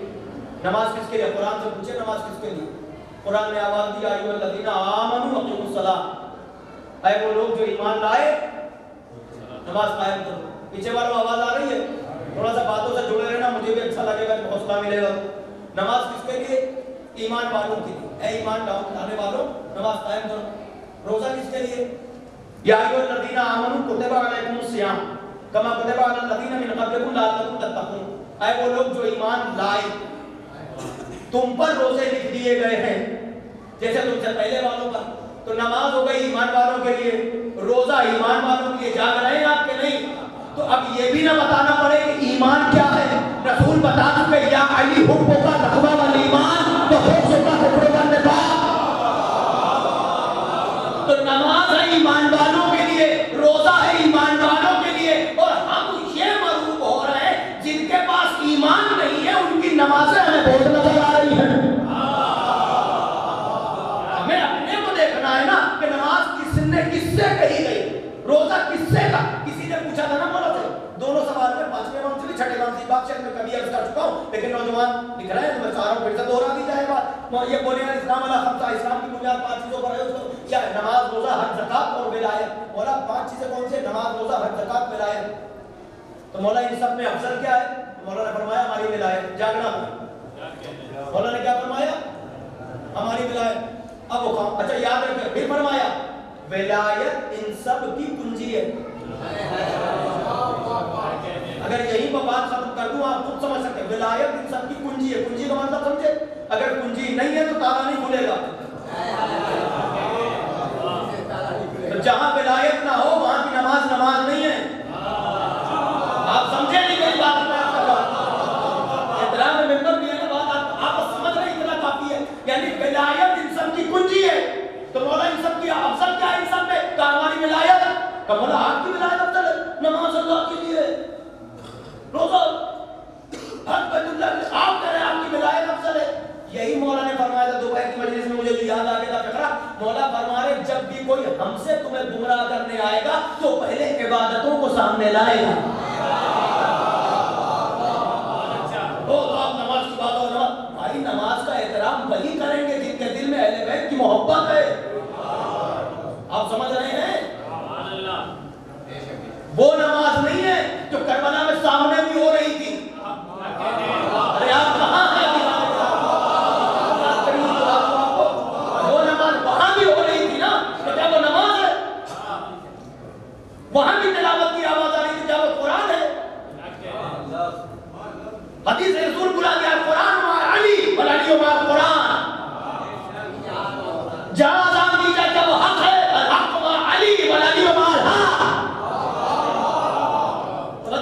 नमाज किसके लिए? कुरान से पूछे नमाज किसके लिए? कुरान ने आवाज दिया, अय्युहल्लज़ीना आमनू अक़ीमुस्सलाह, ऐ वो लोग जो ईमान लाए नमाज कायम करो। पीछे वालों आवाज आ रही है? थोड़ा सा बातों से जुड़े रहना, मुझे भी अच्छा लगेगा, हौसला मिलेगा। नमाज किसके लिए? ईमान वालों के लिए। ऐ ईमान लाने वालों नमाज कायम करो। रोजा किसके लिए? या अय्युहल्लज़ीना आमनू कुतिबा अलैकुमुस्सियाम कमा कुतिबा अलल लज़ीना मिन क़ब्लिकुम लअल्लकुम तत्तक़ून, ऐ वो लोग जो ईमान लाए तुम पर रोजे लिख दिए गए हैं जैसे तुमसे पहले वालों पर। तो नमाज हो गई ईमान वालों के लिए, रोजा ईमान वालों के लिए। जाग रहे हैं आपके नहीं? तो अब ये भी ना बताना पड़े कि ईमान क्या है। रसूल बता चुके, या अली हुब्बो का नखवा वाल ईमान व हुब्बो का कुफ्र व निफाक। तो नमाज है ईमान वालों के लिए, रोजा है ईमान वालों के लिए, और हम ये मरूब हो रहे हैं जिनके पास ईमान नहीं है उनकी नमाजें हमें बहुत नजर आ रही हैं। हमें अपने को देखना है ना कि नमाज किसने किससे कही गई, रोजा किससे का। किसी ने पूछा था ना मौला से, दोनों सवाल में 5वें इमाम से 6ठे इमाम से बात शायद मैं कभी अर्ज कर चुका हूं, लेकिन नौजवान दिख रहे हैं तो मैं चाह रहा हूं फिर से दोहरा दी जाए बात। ये बोले ना इस्लाम वाला खमसा, इस्लाम की बुनियाद 5 चीजों पर है, उसको क्या है? नमाज, रोजा, हज, ज़कात और विलायत। मौला 5 चीजें कौन सी? नमाज, रोजा, हज, ज़कात, विलायत। तो मौला इन सब में अफजल क्या है? मौला ने फरमाया हमारी विलायत, जागना। मौला ने क्या फरमाया? हमारी विलायत। अब वो अच्छा याद रखिए, फिर फरमाया विलायत इन सब की कुंजी है। अगर यही पर बात खत्म कर दूं आप खुद समझ सकते हैं, विलायत इन सब की कुंजी है। कुंजी का मतलब समझे? अगर कुंजी नहीं है तो ताला नहीं खुलेगा। तो जहां विलायत ना हो वहां की नमाज नमाज नहीं है। आप समझे नहीं मेरी बात? इतना में मिंबर भी है ना, बात आप समझ रहे, इतना काफी है। यानी विलायत इन सब की कुंजी है। तो मौला इन सब की अफजल क्या है? इन सब में का हमारी विलायत का मौला आपकी विलायत अफजल है। नमाज अल्लाह के लिए, रोजा हज बैतुल्लाह आप कह रहे हैं आपकी विलायत अफजल है। यही मौला ने फरमाया था दोपहर की मजलिस में, मुझे जो याद आ गया था फिक्रा। मौला फरमा रहे जब भी कोई हमसे तुम्हें गुमराह करने आएगा तो पहले इबादतों को सामने लाएगा। तो आप नमाज की बात हो, भाई नमाज का एहतराम वही करेंगे जिनके दिल में अहले बैत की मोहब्बत है। आप समझ रहे हैं? वो नमाज नहीं है जो करबला में सामने भी हो रही थी। अरे आप कहां हैं? वो नमाज वहां भी हो रही थी ना, तो क्या वो नमाज है? वहां भी तिलावत की आवाज आ रही थी, क्या वो कुरान है? हदीस रसूल बुला दिया कुरान मार अली व अली मार कुरान। जहां अज़ान दी जाए क्या वो हक है? हक मार अली व अली मार हक।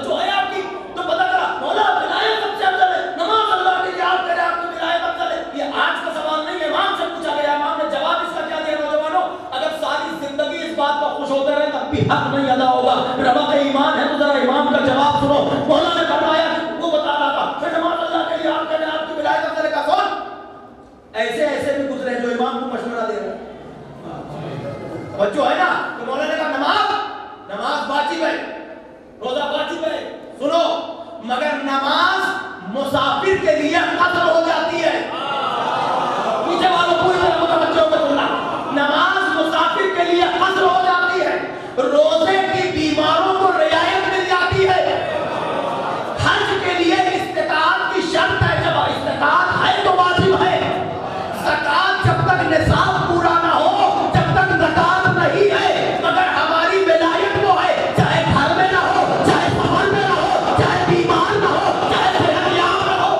जो है आपकी तो पता करा मौला विलायत सबसे अफजल है। नमाज अल्लाह के लिए आप करें, आपकी विलायत अफजल है। ये आज का सवाल नहीं है, इमाम से पूछा गया, इमाम ने जवाब इसका क्या दिया? नौजवानों, अगर सारी जिंदगी इस बात पर खुश होते रहे तब भी हक नहीं अदा होगा। रबा ईमान है तो जरा इमाम का जवाब सुनो। मौला ने फरमाया, वो बता रहा था फिर नमाज अल्लाह के लिए आप करें, आपकी विलायत अफजल का कौन? ऐसे ऐसे भी गुजरे जो इमाम को मशवरा दे रहे हैं। बच्चों है ना, तो मौला ने कहा नमाज वाजिब है, रोजा वाजिब है। सुनो, मगर नमाज मुसाफिर के लिए कत्ल हो जाती है। पीछे वालों पूरी तरह मुतवज्जो होकर सुनना, नमाज मुसाफिर के लिए कत्ल हो जाती है। रोजे की बीमारों को रियायत मिल जाती है। हज के लिए इस्तिताअत की शर्त है, जब इस्तिताअत है तो वाजिब है। ज़कात जब तक निसाब पूरा ना हो, जब तक ज़कात नहीं है, मगर हमारी विलायत वो है, चाहे घर में ना हो, चाहे शहर में ना हो, चाहे बीमार ना हो, चाहे सेहतयाब ना हो।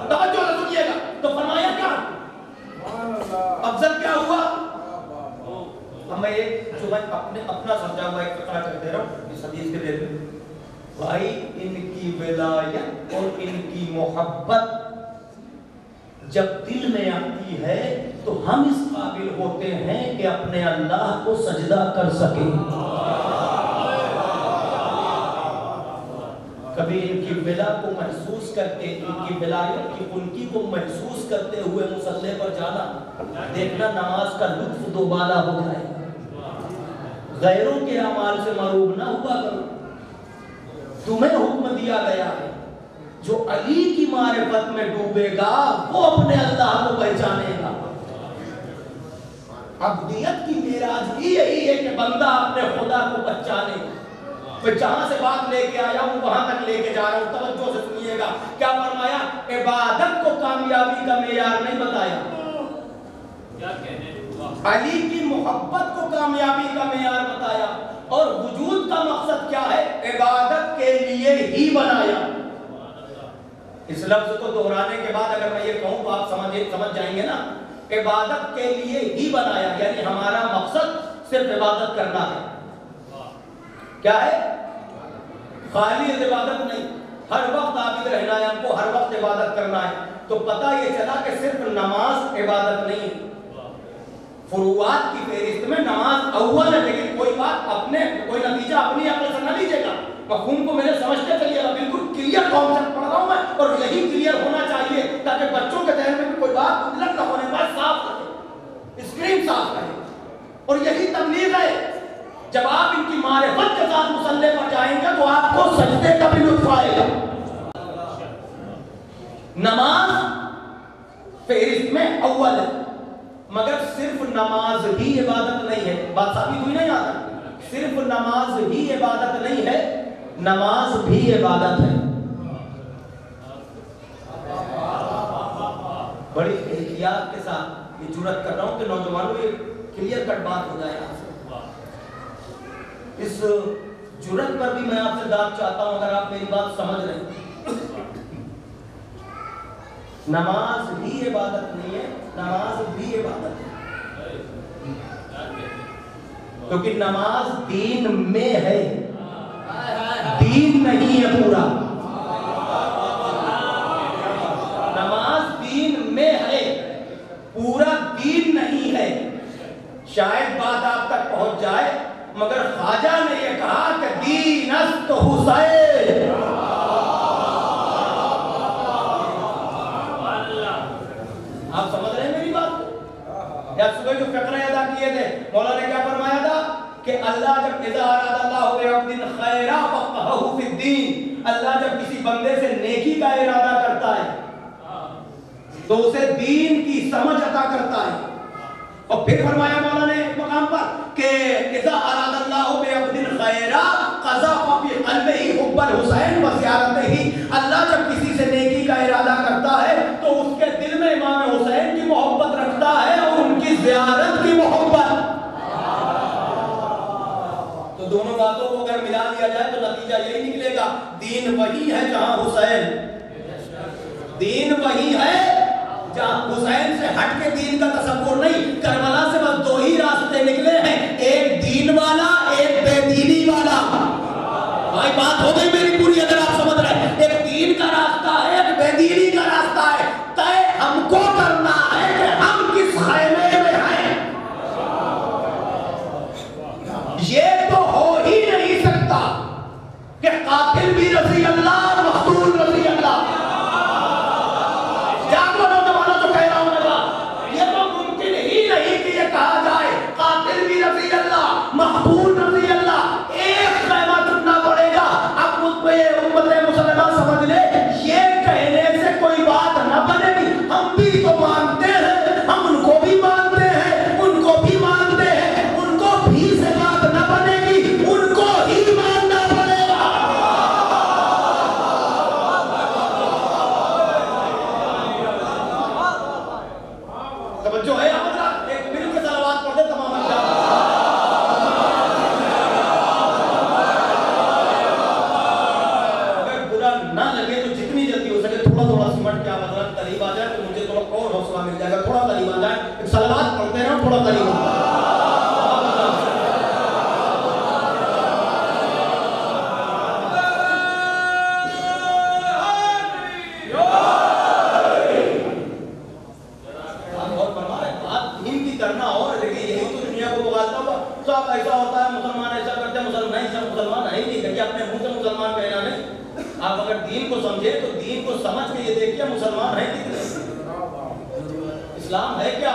तवज्जो से सुनिएगा। तो फरमाया क्या अफजल क्या हुआ? मैं एक जो मैं अपना समझा हुआ एक फकरा कर दे रहा हूँ इस हदीस के लिए। भाई इनकी विलायत और इनकी मोहब्बत जब दिल में आती है तो हम इस काबिल होते हैं कि अपने अल्लाह को सजदा कर सके। कभी इनकी विला को महसूस करके, इनकी विलायत की उनकी को महसूस करते हुए मुसल्ले पर जाना, देखना नमाज का लुत्फ दोबारा हो जाए। गैरों के अमाल से मरूब ना हुआ करो। तुम्हें हुक्म दिया गया है, जो अली की मारिफत में डूबेगा वो अपने अल्लाह को पहचानेगा। अब्दियत की मेराज ही यही है कि बंदा अपने खुदा को पहचाने। मैं जहां से बात लेके आया हूं वहां तक लेके जा रहा हूं, तवज्जो से सुनिएगा। क्या फरमाया? इबादत को कामयाबी का मेयार नहीं बताया, क्या कहने अली की मोहब्बत को कामयाबी का मेयार बताया। और वजूद का मकसद क्या है? इबादत के लिए ही बनाया। इस लफ्ज को दोहराने के बाद अगर मैं ये कहूं तो आप समझ जाएंगे ना। इबादत के लिए ही बनाया, यानी हमारा मकसद सिर्फ इबादत करना है। क्या है? खाली इबादत नहीं, हर वक्त आबिद रहना है हमको, हर वक्त इबादत करना है। तो पता ये चला कि सिर्फ नमाज इबादत नहीं है। फुरुआत की फेरिस्त में नमाज अव्वल है, लेकिन कोई बात अपने कोई नतीजा अपनी अकल से न लीजिएगा, मफहूम को मेरे समझते चलिएगा। बिल्कुल क्लियर कॉन्सेप्ट पढ़ रहा हूं मैं, और यही क्लियर होना चाहिए ताकि बच्चों के ध्यान में भी कोई बात उलट न होने पाए, साफ रहे, स्क्रीन साफ रहे। और यही तबलीग है। जब आप इनकी मारिफत के साथ मुसल्ले पर जाएंगे तो आपको सजदे का भी लुत्फ आएगा। नमाज फेरिस्त में अव्वल है, मगर सिर्फ नमाज ही इबादत नहीं है। बात साबित हुई नहीं आता? सिर्फ नमाज ही इबादत नहीं है, नमाज भी इबादत है। बड़ी एहतियात के साथ ये जुर्रत कर रहा हूं कि नौजवानों ये क्लियर कट बात हो जाए आपसे। इस जुर्रत पर भी मैं आपसे दाद चाहता हूं, अगर आप मेरी बात समझ रहे हैं। नमाज भी इबादत नहीं है, नमाज भी इबादत है, क्योंकि नमाज दीन में है, दीन नहीं है पूरा। नमाज दीन में है, पूरा दीन नहीं है। शायद बात आप तक पहुंच जाए, मगर ख्वाजा ने यह कहा कि दीनस्त हुसैन। आप समझ रहे हैं मेरी बात को? या सुबह जो फकरे अदा किए थे, मौला ने क्या फरमाया था कि अल्लाह जब इज़ा अरादल्लाहु बिअब्दिन खैरा फक़हहु फिद्दीन, अल्लाह जब किसी बंदे से नेकी का इरादा करता है तो उसे दीन की समझ अता करता है। और फिर फरमाया मौला ने एक मकाम पर कि इज़ा अरादल्लाहु बिअब्दिन खैरा क़ज़फ़ फ़ी क़ल्बिही हुब्बल हुसैन व ज़ियारतिही, अल्लाह जब किसी से नेकी का इरादा करता है तो उसके दिल में इमाम हुसैन की मोहब्बत रखता है और उनकी ज़ियारत की मोहब्बत। तो दोनों बातों को अगर मिला दिया जाए तो नतीजा यही निकलेगा, दीन वही है जहां हुसैन, दीन वही है जहां हुसैन से हट के दीन का तसव्वुर नहीं। करबला से बस दो ही रास्ते निकले हैं, एक दीन वाला, एक बेदीनी वाला। भाई बात हो गई मेरी पूरी, अगर आप समझ रहे हैं। एक दीन का रास्ता है, एक बेदीनी का रास्ता है। तय हमको करना है कि हम किस खैमे में हैं। ये तो हो ही नहीं सकता कि कातिल भी रज़ी अल्लाह, मक़तूल रज़ी अल्लाह। जागो नौजवानों, तो कह रहा हूं मैं, ये तो मुमकिन ही नहीं कि ये कहा जाए कातिल भी रज़ी अल्लाह, मक़तूल रज़ी अल्लाह। एक खैमा चुनना पड़ेगा। अब मुझे उम्मत मुसलमा समझ ले, ये कहने से कोई बात न बनेगी। हम भी तो मानते हैं, हम उनको भी मानते हैं, उनको भी मानते हैं, उनको भी से बात न बनेगी, उनको ही मानना पड़ेगा। तवज्जो है? एक मिल के सलावत पढ़ दे तमाम। अगर बुरा ना लगे तो जितनी जल्दी हो सके थोड़ा थोड़ा सिमट के आप हजरत करीब आ जाए तो मुझे थोड़ा और हौसला मिल जाएगा। थोड़ा करीब आ जाए, सलावत पढ़ते रहो, थोड़ा करीब आ जाए। करना और देखिए यही तो दुनिया को बुलाता हुआ सब ऐसा होता है, मुसलमान ऐसा करते हैं, मुसलमान नहीं, सब मुसलमान है ही नहीं, देखिए अपने मुंह से मुसलमान कहना नहीं। आप अगर दीन को समझे तो दीन को समझ के ये देखिए मुसलमान है कितने, इस्लाम है क्या।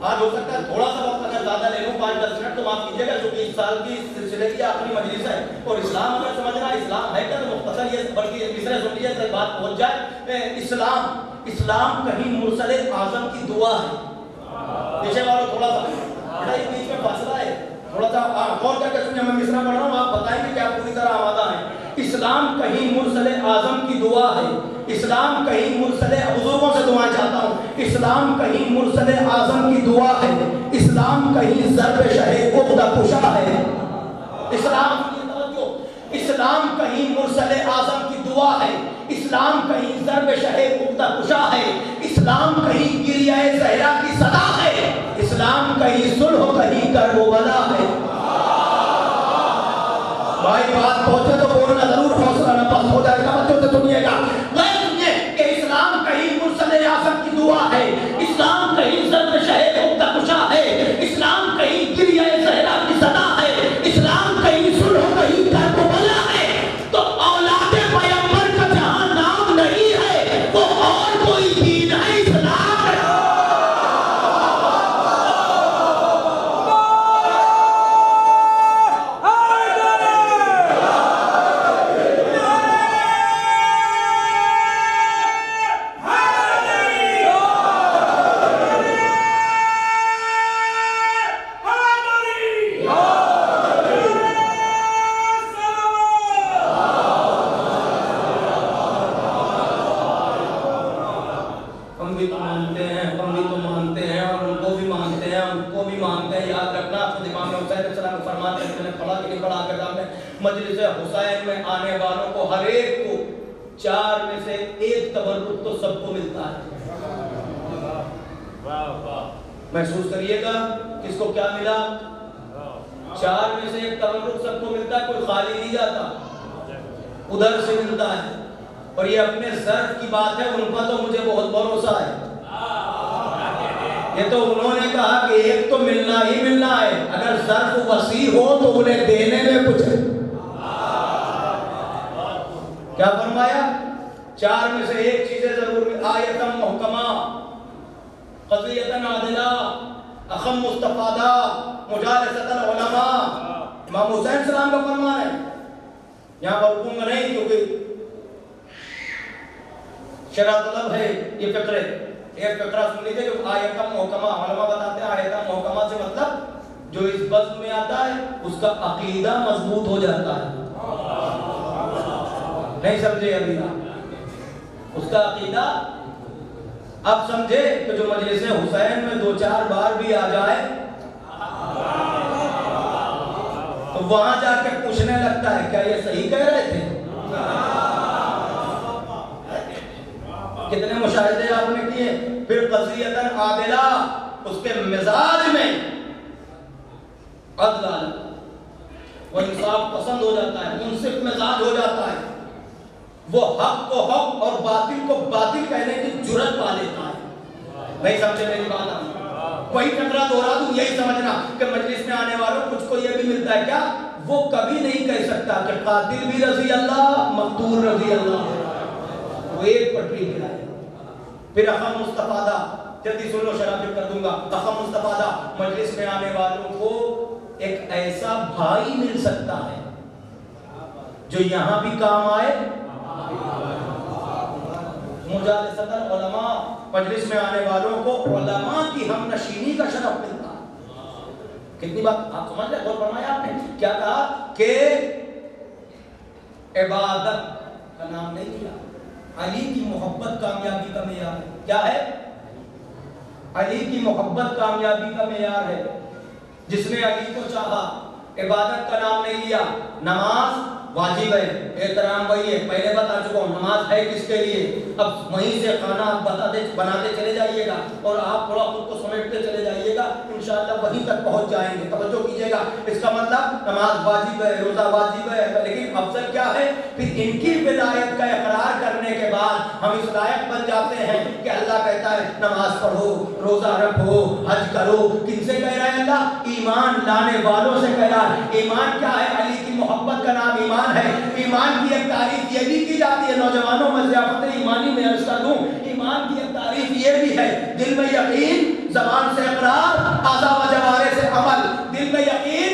आज हो सकता है थोड़ा सा वक्त अगर ज्यादा ले लूं, 5-10 मिनट, तो माफ कीजिएगा क्योंकि इस साल की सिलसिले की आखिरी मजलिस है। और इस्लाम अगर समझना इस्लाम है क्या तो मुख्तसर ये बल्कि तीसरे सुन लीजिए तक बात पहुंच जाए। इस्लाम कहीं मुरसले आजम की दुआ है। पीछे वालों थोड़ा सा बेटा इस बीच में फासला है, थोड़ा सा गौर करके सुनिए। मैं मिसरा पढ़ रहा हूँ, आप बताएंगे कि आप पूरी तरह आमादा हैं। इस्लाम कहीं मुरसले आजम की दुआ है, इस्लाम कहीं मुरसले, बुजुर्गों से दुआएं चाहता हूँ, इस्लाम कहीं मुरसले आजम की दुआ है, इस्लाम कहीं ज़र्ब शहे उक़्दा कुशा है। इस्लाम कहीं मुरसले आजम की दुआ है, इस्लाम कहीं ज़र्ब शहे उक़्दा कुशा है, इस्लाम कहीं गिरिया ज़हरा की सदा वाला है। भाई बात पहुंचे तो बोलना जरूर, हौसला न पस्त हो जाएगा। बच्चों से सुनिएगा, मैं सुनिए कि इस्लाम कहीं मुर्सले आज़म की दुआ है, इस्लाम कहीं ज़र्द शहे मुक्ता कुशा है, इस्लाम कहीं गिरिया ज़हरा की सदा है, इस्लाम कहीं सुलह कहीं करबला है। तो औलादे पैगंबर का जहां नाम नहीं है वो और कोई दीन है, इस्लाम है। मजलिस हुसैन में आने वालों को हर एक को 4 में से 1 तबर्रुक तो सबको मिलता है। महसूस करिएगा किसको क्या मिला। 4 में से 1 तबर्रुक सबको मिलता है, कोई खाली नहीं जाता, उधर से मिलता है। और ये अपने ज़र्फ की बात है, उनका तो मुझे बहुत भरोसा है। ये तो उन्होंने कहा कि 1 तो मिलना ही मिलना है, अगर ज़र्फ वसी हो तो उन्हें देने में कुछ है। क्या फरमाया? 4 में से 1 चीजें जरूर, आयतम मुहकमा, क़ज़ियतन आदिला, अखम मुस्तफादा, मुजालसतन उलमा। इमाम हुसैन सलाम का फरमान है। यहाँ पर रुकूंगा नहीं क्योंकि शरा तलब है ये फिक्रे। एक फिक्रा सुन लीजिए जो आयतम मुहकमा, उलमा बताते हैं आयतम मुहकमा से मतलब जो इस बज़्म में आता है उसका अकीदा मजबूत हो जाता है। नहीं समझे अभी? उसका अकीदा अब समझे कि जो मजलिस हुसैन में 2-4 बार भी आ जाए तो वहां जाके पूछने लगता है क्या ये सही कह रहे थे? कितने मुशाहिदे आपने किए। फिर क़ज़ियतन आदिला, उसके मिजाज में अदल वो इंसाफ पसंद हो जाता है, मुनसिफ मिजाज हो जाता है, वो हक को हक और बातिल को बातिल कहने की जुर्रत पा लेता है। नहीं समझे मेरी बात? वही टकरा दोहरा दूं, यही समझना कि मजलिस में आने वालों कुछ को ये भी मिलता है क्या? वो कभी नहीं कह सकता कि कातिल भी रज़ी अल्लाह, मक़तूल रज़ी अल्लाह। वो एक पटरी गिराए। फिर अखम मुस्तफादा, जल्दी सुन लो शराफत कर दूंगा। अखम मुस्तफादा, मजलिस में आने वालों को एक ऐसा भाई मिल सकता है जो यहां भी काम आए। मुजालिसतन उलमा, मजलिस में आने वालों को उलमा की हमनशीनी का शरफ मिलता है। कितनी बात आप समझ रहे? और फरमाया आपने क्या कहा कि इबादत का नाम नहीं लिया। अली की मोहब्बत कामयाबी का मेयार है। क्या है? अली की मोहब्बत कामयाबी का मेयार है। जिसने अली को चाहा, इबादत का नाम नहीं लिया। नमाज वाजिब है, एहतराम वही है, पहले बता चुका हूँ। नमाज है किसके लिए? अब वहीं से खाना आप बनाते चले जाइएगा और आप थोड़ा खुद को समेटते चले जाइएगा, इंशाअल्लाह वहीं तक पहुंच जाएंगे। तवज्जो कीजिएगा, इसका मतलब नमाज वाजिब है, रोजा वाजिब है, लेकिन अफजल क्या है? फिर इनकी विलायत का इकरार करने के बाद हम इस लायक बन जाते हैं कि अल्लाह कहता है नमाज पढ़ो, रोजा रखो, हज करो। किनसे कह रहा है अल्लाह? ईमान लाने वालों से कह रहा है। ईमान क्या है? अली की मोहब्बत का नाम ईमान है। ईमान की एक तारीफ ये भी की जाती है, नौजवानों में ज़ियाफ़त ईमानी में अर्ज़ कर दूं, ईमान की एक तारीफ ये भी है, दिल में यकीन, ज़बान से इक़रार, आज़ा व जवारे से अमल। दिल में यकीन,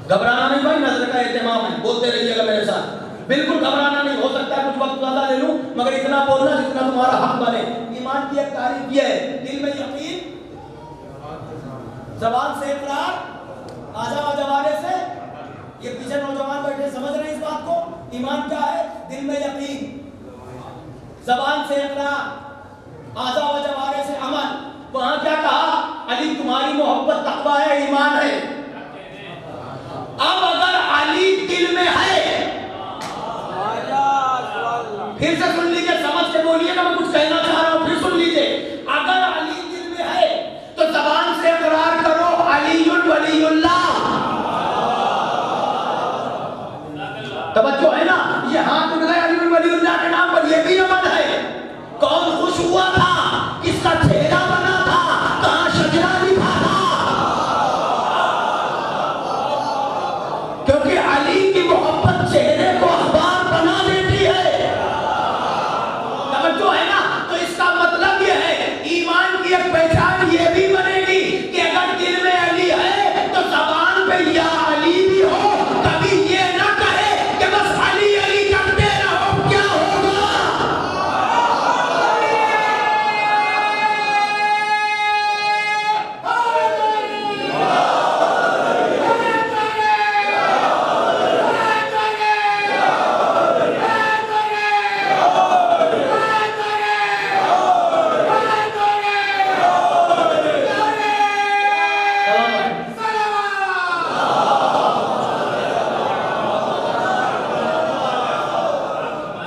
घबराना नहीं भाई, नज़र का एहतमाम है, बोलते रहिएगा मेरे साथ। बिल्कुल घबराना नहीं। हो सकता है कुछ वक्त ज़्यादा ले लूं, मगर इतना बोलना जितना तुम्हारा हक बने। ईमान की एक तारीफ ये है, दिल में यकीन, ज़बान से इक़रार, आज़ा व जवारे से। ये पीछे नौजवान बैठे समझ रहे हैं इस बात को? ईमान क्या है? दिल में यकीन, ज़बान से इक़रार, आज़ा व जवारे से अमल। वहां क्या कहा? अली तुम्हारी मोहब्बत तक़वा है, ईमान है। अब अगर अली दिल में है, फिर से सुन लीजिए, समझ के बोलिएगा, मैं कुछ कहना चाह रहा हूं, फिर सुन लीजिए। अगर अली दिल में है तो ज़बान से इक़रार करो अलीयुन तवज्जो है ना, ये हाथ उठ गए अली वलीउल्लाह के नाम पर, ये भी अमल है। कौन खुश हुआ था, किसका चेहरा बना था, कहां शजरा लिखा था, क्योंकि अली की मोहब्बत चेहरे को अखबार बना देती है। तवज्जो है ना, तो इसका मतलब ये है, ईमान की एक पहचान ये भी बनेगी कि अगर दिल में अली है तो ज़बान पे या अली भी हो, कभी ये ना कहे कि बस अली अली करते रहो, क्या होगा?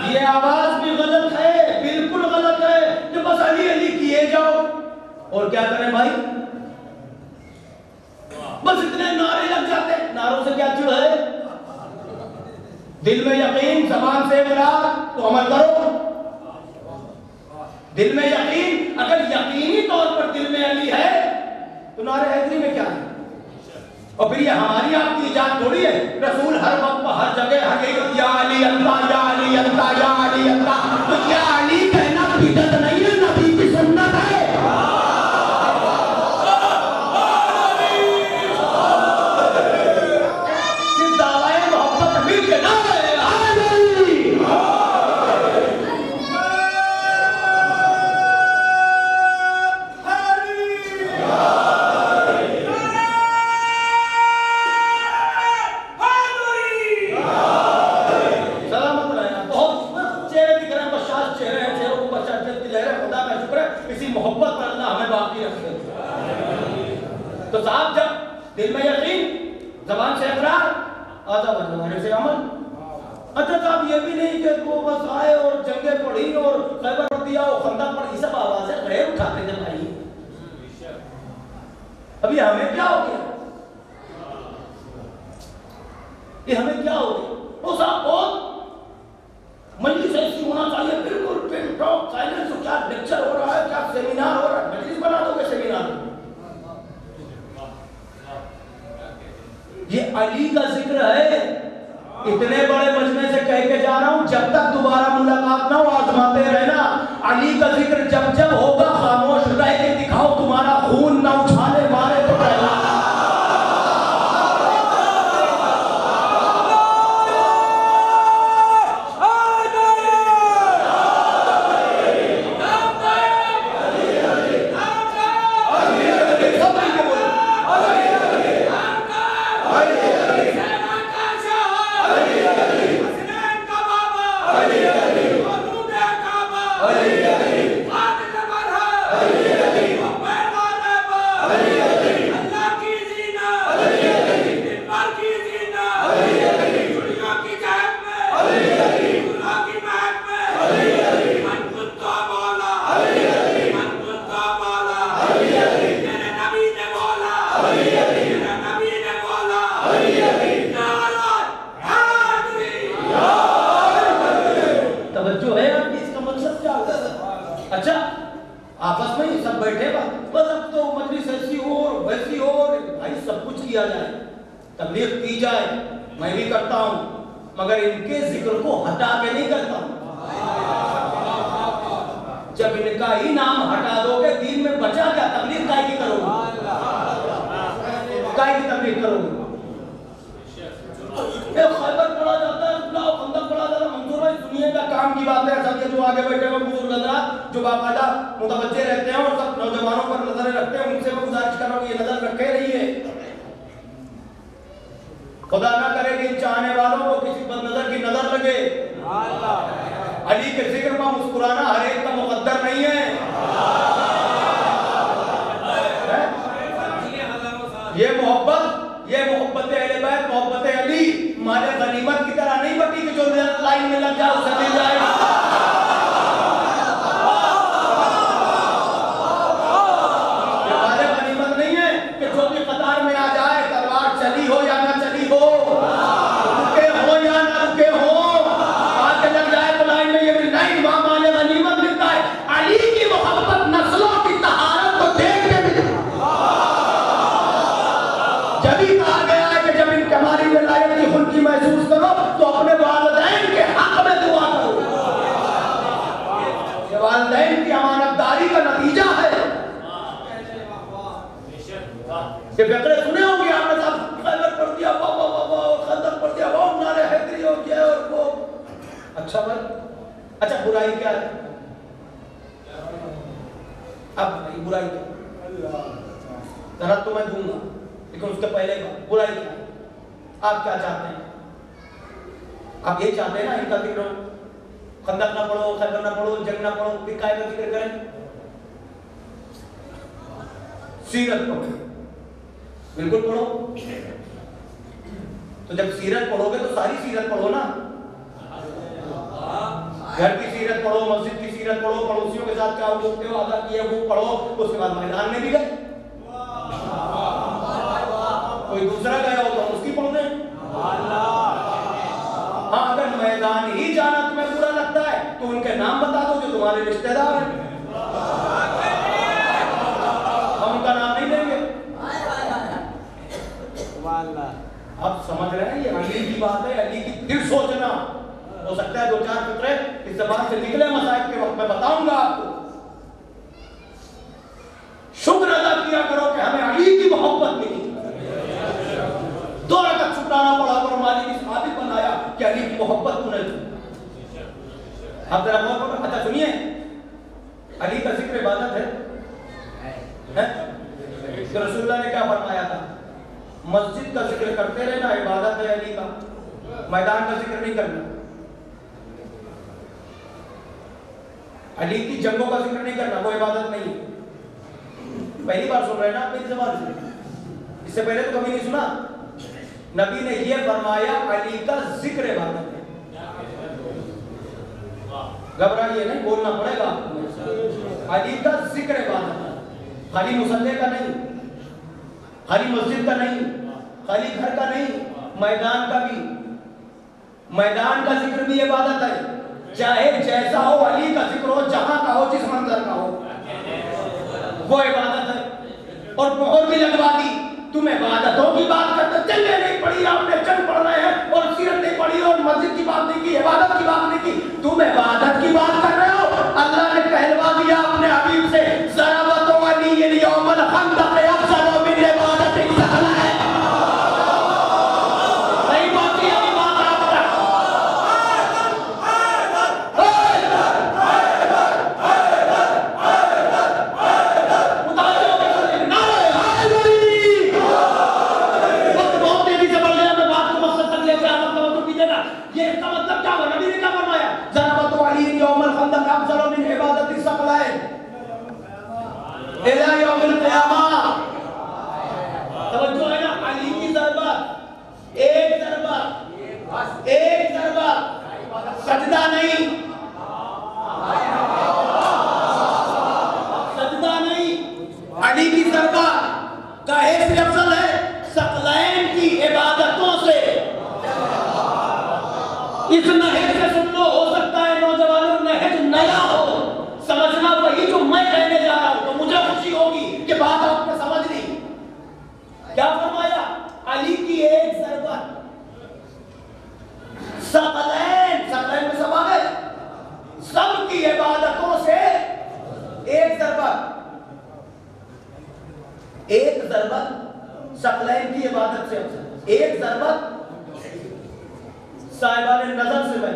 ये आवाज भी गलत है, बिल्कुल गलत है कि बस अली अली किए जाओ और क्या करें भाई, बस इतने नारे लग जाते हैं। नारों से क्या चीज है? दिल में यकीन, जबान से इकरार, तो अमल करो। दिल में यकीन, अगर यकीनी तौर पर दिल में अली है तो नारे हैदरी में क्या है? और फिर ये हमारी आपकी इजाजत थोड़ी है, रसूल हर वक्त हर जगह हर एक या अली अल्लाह या अली अल्लाह या अली अल्लाह, तो या अली कहना बिदअत नहीं है, नबी की सुन्नत है। सिर्फ दावाए मोहब्बत मिल के ना मोहब्बत पर अल्लाह हमें बाकी रखे। तो साहब जब दिल में यकीन, जबान से इकरार, आधा बनवाने से अमल। अच्छा साहब ये भी नहीं कि वो बस आए और जंगे पढ़ी और खैबर दिया और खंदक पढ़ी, सब आवाजें गैर उठाते थे भाई। अभी हमें क्या हो गया, ये हमें क्या हो गया? वो साहब बहुत मजलिस ऐसी होना चाहिए, बिल्कुल पिन ड्रॉप साइलेंस, क्या लेक्चर हो रहा है, क्या सेमिनार हो रहा है, मजलिस बना दोगे सेमिनार। ये अली का जिक्र है, इतने बड़े मजमे से कह के जा रहा हूं, जब तक दोबारा मुलाकात ना हो आजमाते रहना। अली का जिक्र जब जब होगा खामोश रह के दिखाओ, तुम्हारा खून ना उछाले मारे तो पहला। अच्छा आपस में ही सब बैठे बस अब तो मजलिस ऐसी हो और वैसी हो, भाई सब कुछ किया जाए, तबलीग की जाए, मैं भी करता हूं, मगर इनके जिक्र को हटा के नहीं करता हूं। जब इनका ही नाम हटा दोगे दीन में बचा क्या? तबलीग काय की करोगे? काय की तबलीग करोगे? खैबर पढ़ा जाता है, खंदक पढ़ा जाता है, मंजूर भाई दुनिया का काम की बात है। सब ये जो आगे बैठे हुए बुजुर्ग हज़रात जो बाकायदा मुतवज्जे रहते हैं और सब नौजवानों पर नजर रखते हैं, उनसे मैं गुजारिश कर रहा हूं ये नजर रखे रहिए। खुदा ना करे कि चाहने वालों को किसी बदनजर की नजर लगे। अली के जिक्र में मुस्कुराना हर एक का मुकद्दर नहीं है। ये मोहब्बत अहले बैत, मोहब्बत अली माले गनीमत की तरह नहीं बटी कि जो लाइन में लग जाए उसे मिल जाए। माले गनीमत नहीं है कि जो भी कतार में आ जाए, तलवार चली हो या ना चली हो, रुके हो या ना रुके हो, अच्छा भाई, अच्छा बुराई क्या है? अब नहीं बुराई क्या? जरा तो मैं दूंगा, लेकिन उसके पहले बुराई क्या है? आप क्या चाहते हैं? आप ये चाहते हैं ना इनका जिक्र हो, खंदक ना पढ़ो, खैबर ना पढ़ो, जंग ना पढ़ो, फिर काय का जिक्र करें? सीरत पढ़ो, बिल्कुल पढ़ो। तो जब सीरत पढ़ोगे तो सारी सीरत पढ़ो ना, घर की सीरत पढ़ो, मस्जिद की सीरत पढ़ो, पड़ोसियों के साथ क्या बोलते हो, अदा किया वो पढ़ो, उसके बाद मैदान में भी गए, कोई दूसरा गया हो तो उसकी पढ़ दें। हाँ, अगर मैदान ही जाना तुम्हें बुरा लगता है तो उनके नाम बता दो जो तुम्हारे रिश्तेदार हैं, हम उनका नाम नहीं लेंगे। आप समझ रहे हैं, ये अली की बात है, अली की फिर सोचना। हो सकता है 2-4 फिक्रे इस जबान से निकले मसाइब के वक्त, मैं बताऊंगा आपको। शुक्र अदा किया करो कि हमें अली की मोहब्बत मिली। 2 रकात शुक्राना पढ़ा करो, मालिक इस काबिल बनाया कि अली की मोहब्बत तूने दी। आप जरा गौर करो। अच्छा सुनिए, अली का जिक्र इबादत है? तो रसूलुल्लाह ने क्या फरमाया था? मस्जिद का जिक्र करते रहना इबादत है अली का, मैदान का जिक्र नहीं करना। अली की जंगों का जिक्र नहीं करना, वो इबादत नहीं है। पहली बार सुन रहे हैं ना आप मेरी ज़बान से, इससे पहले तो कभी नहीं सुना। नबी ने ये फरमाया अली का जिक्र इबादत है। घबराइए नहीं, बोलना पड़ेगा आपको। अली का जिक्र इबादत है, खाली मुसल्ले का नहीं, खाली मस्जिद का नहीं, खाली घर का नहीं, मैदान का भी। मैदान का जिक्र भी इबादत है, चाहे जैसा हो, अली का जिक्र हो, जहां का हो, जिस मंजर का हो, वो इबादत है। और मोहर भी लगवा दी, तुम इबादतों की बात करते, जंगें नहीं पढ़ी आपने, जंग पढ़ रहे हैं, और सीरत नहीं पढ़ी, और मस्जिद की बात नहीं की, इबादत की बात नहीं की, तुम इबादत की बात कर रहे हो। अल्लाह ने कहलवा दिया अपने हबीब से, ज़रबतु अली यौमल खंदक अफ़ज़ल मिन इबादति सखला है। नहीं बाकी अभी बात आपका। ये इसका मतलब क्या हुआ? नबी ने क्या फरमाया? ज़रबतु अली यौमल खंदक अफ़ज़ल मिन इबादति सखला है इला यौमिल क़ियामा। तवज्जो है ना, अली की ज़रबत, एक ज़रबत, एक ज़रबत, सजदा नहीं, सजदा नहीं, अली की ज़रबत काहे से अफजल है? सकलैन की इबादतों से। इस नहज से सुन लो, हो सकता है नौजवानों नहज नया हो, समझना वही जो मैं कहने जा रहा हूं, तो मुझे खुशी होगी कि बात आपने समझ ली। क्या फरमाया? अली की एक ज़रबत, सकलैन, सकलैन में सब आ गए, सब की इबादतों से एक ज़रबत, एक ज़रबत सकलैन की इबादत से अफजल। एक ज़रबत साहिबान नजर से मैं,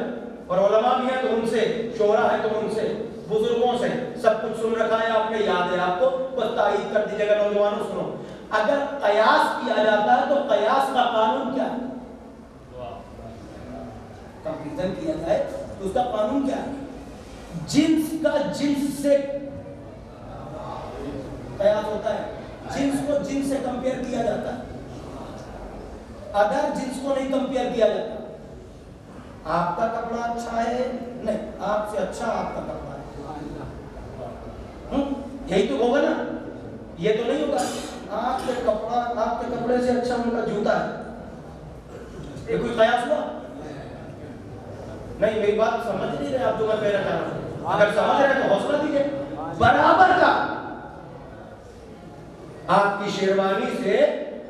और उलमा भी है तो उनसे, शोरा है तो उनसे, बुजुर्गों से सब कुछ सुन रखा है आपने, याद है आपको, बस तारीफ कर दीजिएगा नौजवानों। सुनो, अगर कयास किया जाता है तो कयास का कानून क्या है? कंपैरिजन किया जाए तो उसका कानून क्या है? जिन्स का जिन्स से कयास होता है, जिन्स को जिन्स से कंपेयर किया जाता है। अगर जिन्स को नहीं कंपेयर किया जाता, आपका कपड़ा अच्छा है, नहीं, आपसे अच्छा आपका कपड़ा है, यही तो होगा ना। ये तो नहीं होगा आपके कपड़े से अच्छा उनका जूता है, ये कोई कयास हुआ? नहीं, मेरी बात समझ नहीं रहे आप, जो मैं कहना चाह रहा हूं। अगर समझ रहे तो हौसला दीजिए। बराबर का, आपकी शेरवानी से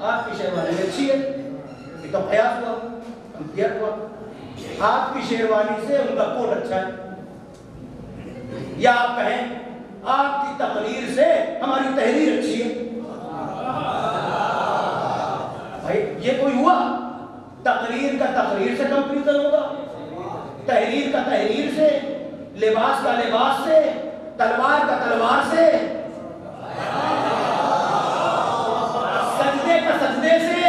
आपकी शेरवानी अच्छी है, ये तो कयास हुआ, कंपेयर हुआ। आपकी शेरवानी से उनका कोट अच्छा है, या आप कहें आपकी तकरीर से हमारी तहरीर अच्छी है। भाई ये कोई हुआ? तकरीर का तकरीर से कंपैरिजन होगा, तहरीर तहरीर का तहरीर से, लिबास का लिबास से, तलवार का तलवार से, सजदे का सजदे से।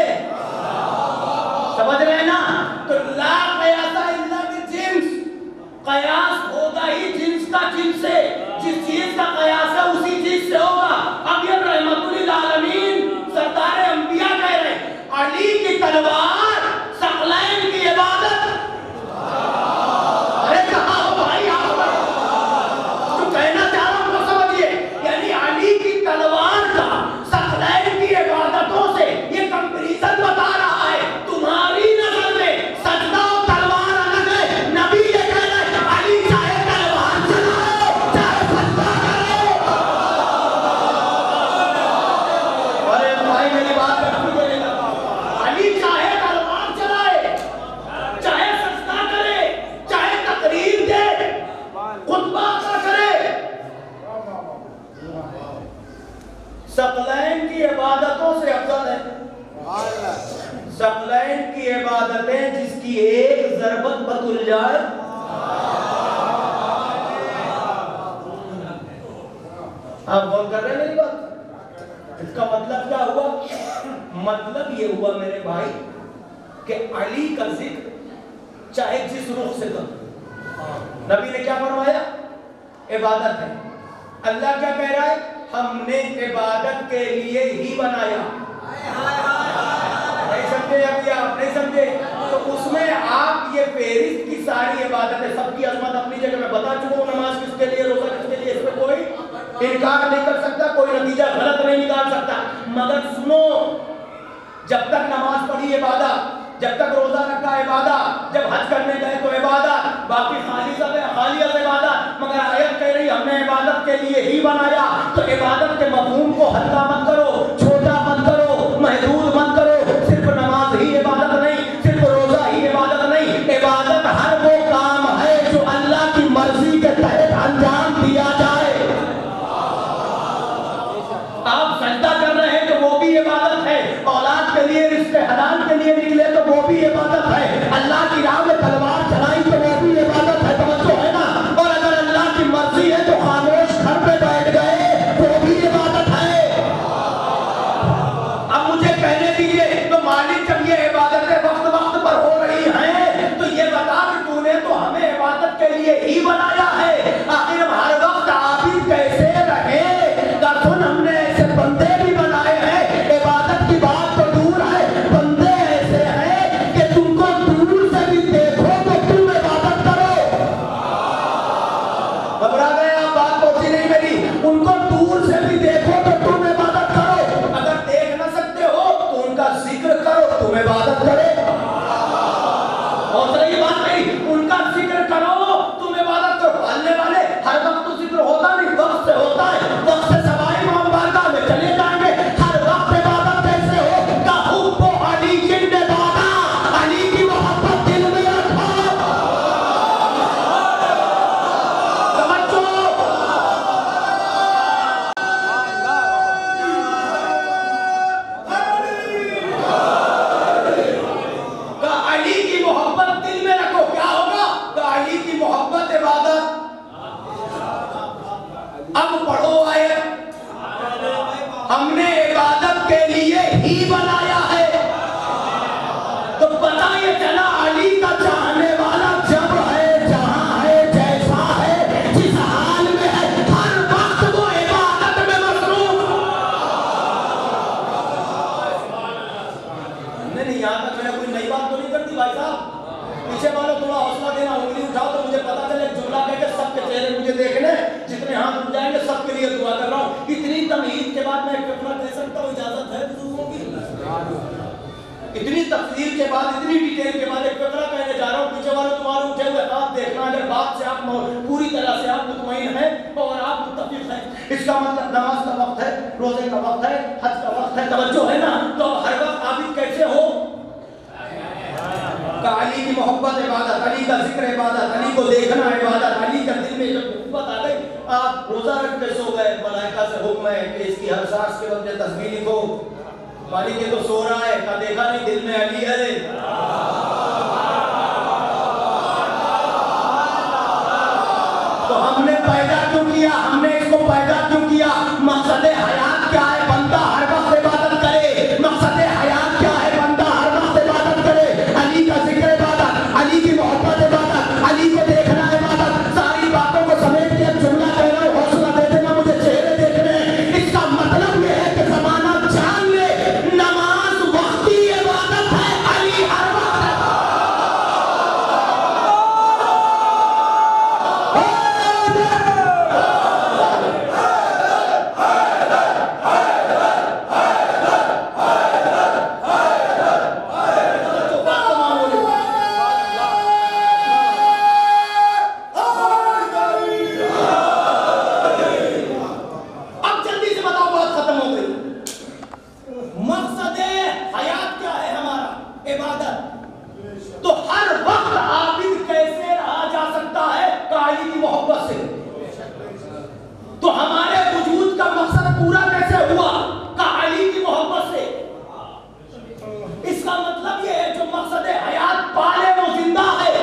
समझ रहे हैं ना? तो ला कयासा इल्ला बिजिन्स, कयास होगा ही जिन्स का जिन्स से, जिस चीज का कयास है उसी चीज से होगा। अब ये रहमतुल लिल आलमीन सरदार अंबिया कह रहे अली की तलवार सकलैन की इबादत। अरे कहा हो भाई आप, जो कहना चाह रहा हूं वो समझिए, यानी अली की तलवार का सकलैन की इबादतों से ये कंपैरिजन बता रहा है। तुम्हारी नजर में सजदा और तलवार अलग है, नबी ये कह रहे हैं अली चाहे तलवार चलाओ चाहे सजदा करो। अरे भाई मेरी बात रखिए, अली चाहे तलवार चलाए, चाहे सजदा करे, चाहे तकरीर दे, खुतबा करे, सकलैन की इबादतों से अफजल है। सकलैन की इबादतें जिसकी एक ज़रबत बतुल जाए, आप गौर कर रहे हैं मेरी बात? इसका मतलब क्या हुआ? मतलब ये हुआ मेरे भाई कि अली का जिक्र चाहे जिस रुख से करो, नबी ने क्या फरमाया? इबादत है। अल्लाह क्या कह रहा है? हमने इबादत के लिए ही बनाया। नहीं समझे? अभी आप नहीं समझे तो उसमें आप ये फेरिस्त की सारी इबादतें, सबकी अजमत अपनी जगह में बता चुका हूं। नमाज किसके लिए, रोजा किसके लिए, इसमें कोई इनकार नहीं कर सकता, कोई नतीजा गलत नहीं निकाल सकता। मगर सुनो, जब तक नमाज पढ़ी इबादत, जब तक रोजा रखा इबादत, जब हज करने गए तो इबादत, बाकी खालियत इबादत। मगर आयत कह रही हमने इबादत के लिए ही बनाया। तो इबादत के मफहूम को हल्का मत करो, छोटा मत करो, महदूद मत करो। सिर्फ नमाज ही इबादत नहीं, सिर्फ रोजा ही इबादत नहीं। इबादत हर वो काम है जो अल्लाह की मर्जी के तहत अंजाम दिया जाए। आप सजदा कर रहे हैं तो वो भी इबादत है, औलाद के लिए, रिश्ते हलाल के लिए निकले तो वो भी इबादत है, अल्लाह की राह में तलवार चलाई तो वो भी इबादत है। तवज्जो है ना? और अगर अल्लाह की मर्जी है तो खामोश घर पे बैठ गए वो भी इबादत है। अब मुझे कहने दीजिए, तो मालिक जब ये इबादतें वक्त वक्त पर हो रही हैं तो ये बता कि तूने तो हमें इबादत के लिए ही बनाया है, आखिर हम हर वक्त आबिद कैसे रहे? सुन, हमने ऐसे बंदे भी बनाए हैं, इबादत की बात तो दूर है, बंदे ऐसे हैं कि तुमको दूर से भी देखो तो तुम इबादत करो। घबरा गए आप? बात पहुंची नहीं मेरी? उनको दूर से भी देखो तो तुम इबादत करो। अगर देख ना सकते हो तो उनका जिक्र करो, तुम इबादत करे। और सही बात नहीं, उनका जिक्र करो, तुम इबादत करो। अल्लाह वाले हर वक्त तो जिक्र होता नहीं, वक्त से होता है, वक्त से चले जाएंगे। हर वक्त इबादत कैसे हो? का हुब्बो अली जिंदाबाद, अली की मोहब्बत दिल में रखो। समझो, का अली की मोहब्बत दिल में रखो। क्या होगा? का अली की मोहब्बत इबादत। अब पढ़ो आयत, हमने इबादत के लिए ही बनाया है। तो पता ये चला अली का चाहने वाला जब है, जहां है, जैसा है, जिस हाल में है, हर वक्त वो इबादत में मसरूफ। नहीं, यहां तक मैंने कोई नई बात तो नहीं करती भाई साहब। पीछे वालों थोड़ा हौसला देना, उंगली उठाओ तो मुझे पता चले। जुमला कहकर सबके चेहरे मुझे देखने, जितने हाथ उठ जाएंगे सबके लिए दुआ कर रहा हूँ। इतनी तमीज के बाद मैं एक फैसला दे सकता हूँ? इजाजत है बुजुर्गों की? इतनी तफसील के बाद, इतनी डिटेल के बाद एक फैसला कहने जा रहा हूँ। पीछे वालों तुम्हारे उठे हुए हाथ देखना, अगर बात से आप पूरी तरह से आप मुतमईन हैं और आप मुत्तफिक हैं, इसका मतलब नमाज का वक्त है, रोजे का वक्त है, हज का वक्त है। तवज्जो है ना? तो हर वक्त आबिद कैसे हो? अली की मोहब्बत इबादत, अली का जिक्र इबादत, अली को देखना इबादत। अली का दिल में जब मोहब्बत आ गई, आप रोजा रख के सो गए, मलाइका से हुक्म है कि इसकी हर सांस के वक्त तस्बीह लिखो। मालिक ये तो सो रहा है, का देखा नहीं दिल में अली है। किया, हमने इसको पैदा क्यों किया, मकसद हयात क्या है, बंदा हर वक्त इबादत करे। मकसद हयात क्या है, बंदा हर वक्त इबादत करे। अली का जिक्र इबादत, अली की मोहब्बत इबादत, अली को देखना इबादत। सारी बातों को समेट के जुमला कह रहा हूं, हौसला दे देना मुझे चेहरे देखने। इसका मतलब यह है कि जमाना जान ले, नमाज वक्ती इबादत है, अली हर वक्त। अब जल्दी से बताओ, बात खत्म हो गई। मकसद हयात क्या है हमारा, इबादत। तो हर वक्त आबिद कैसे रहा जा सकता है, अली की मोहब्बत से। तो हमारे वजूद का मकसद पूरा कैसे हुआ, अली की मोहब्बत से। इसका मतलब यह है जो मकसद हयात पाले वो जिंदा है।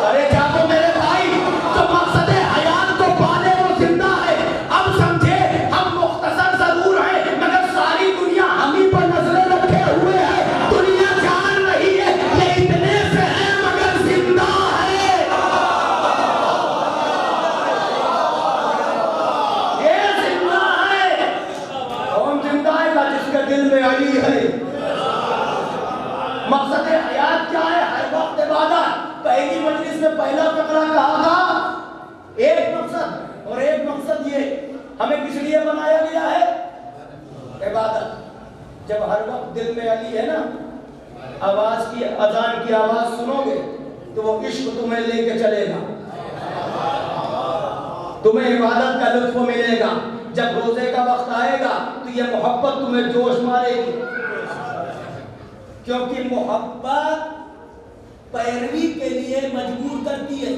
अरे जागो मेरे भाई, जो मकसद हयात को पाले वो जिंदा है। अब समझे, हम मुख्तसर जरूर हैं मगर सारी दुनिया हम ही पर नजरें रखे हुए है। दुनिया जान रही है ये इतने से है मगर जिंदा है। ये जिंदा है। कौन जिंदा है, जिसके दिल में अली है। मकसद हयात क्या है, हर वक्त इबादत। पहली मजलिस में पहला फकरा कहा था, एक मकसद, और एक मकसद ये हमें किस लिए बनाया गया है, इबादत। जब हर वक्त दिल में अली है ना, आवाज की, अजान की आवाज सुनोगे तो वो इश्क तुम्हें लेके चलेगा, तुम्हें इबादत का लुत्फ मिलेगा। जब रोजे का वक्त आएगा तो ये मोहब्बत तुम्हें जोश मारेगी, क्योंकि मोहब्बत पैरवी के लिए मजबूर करती है।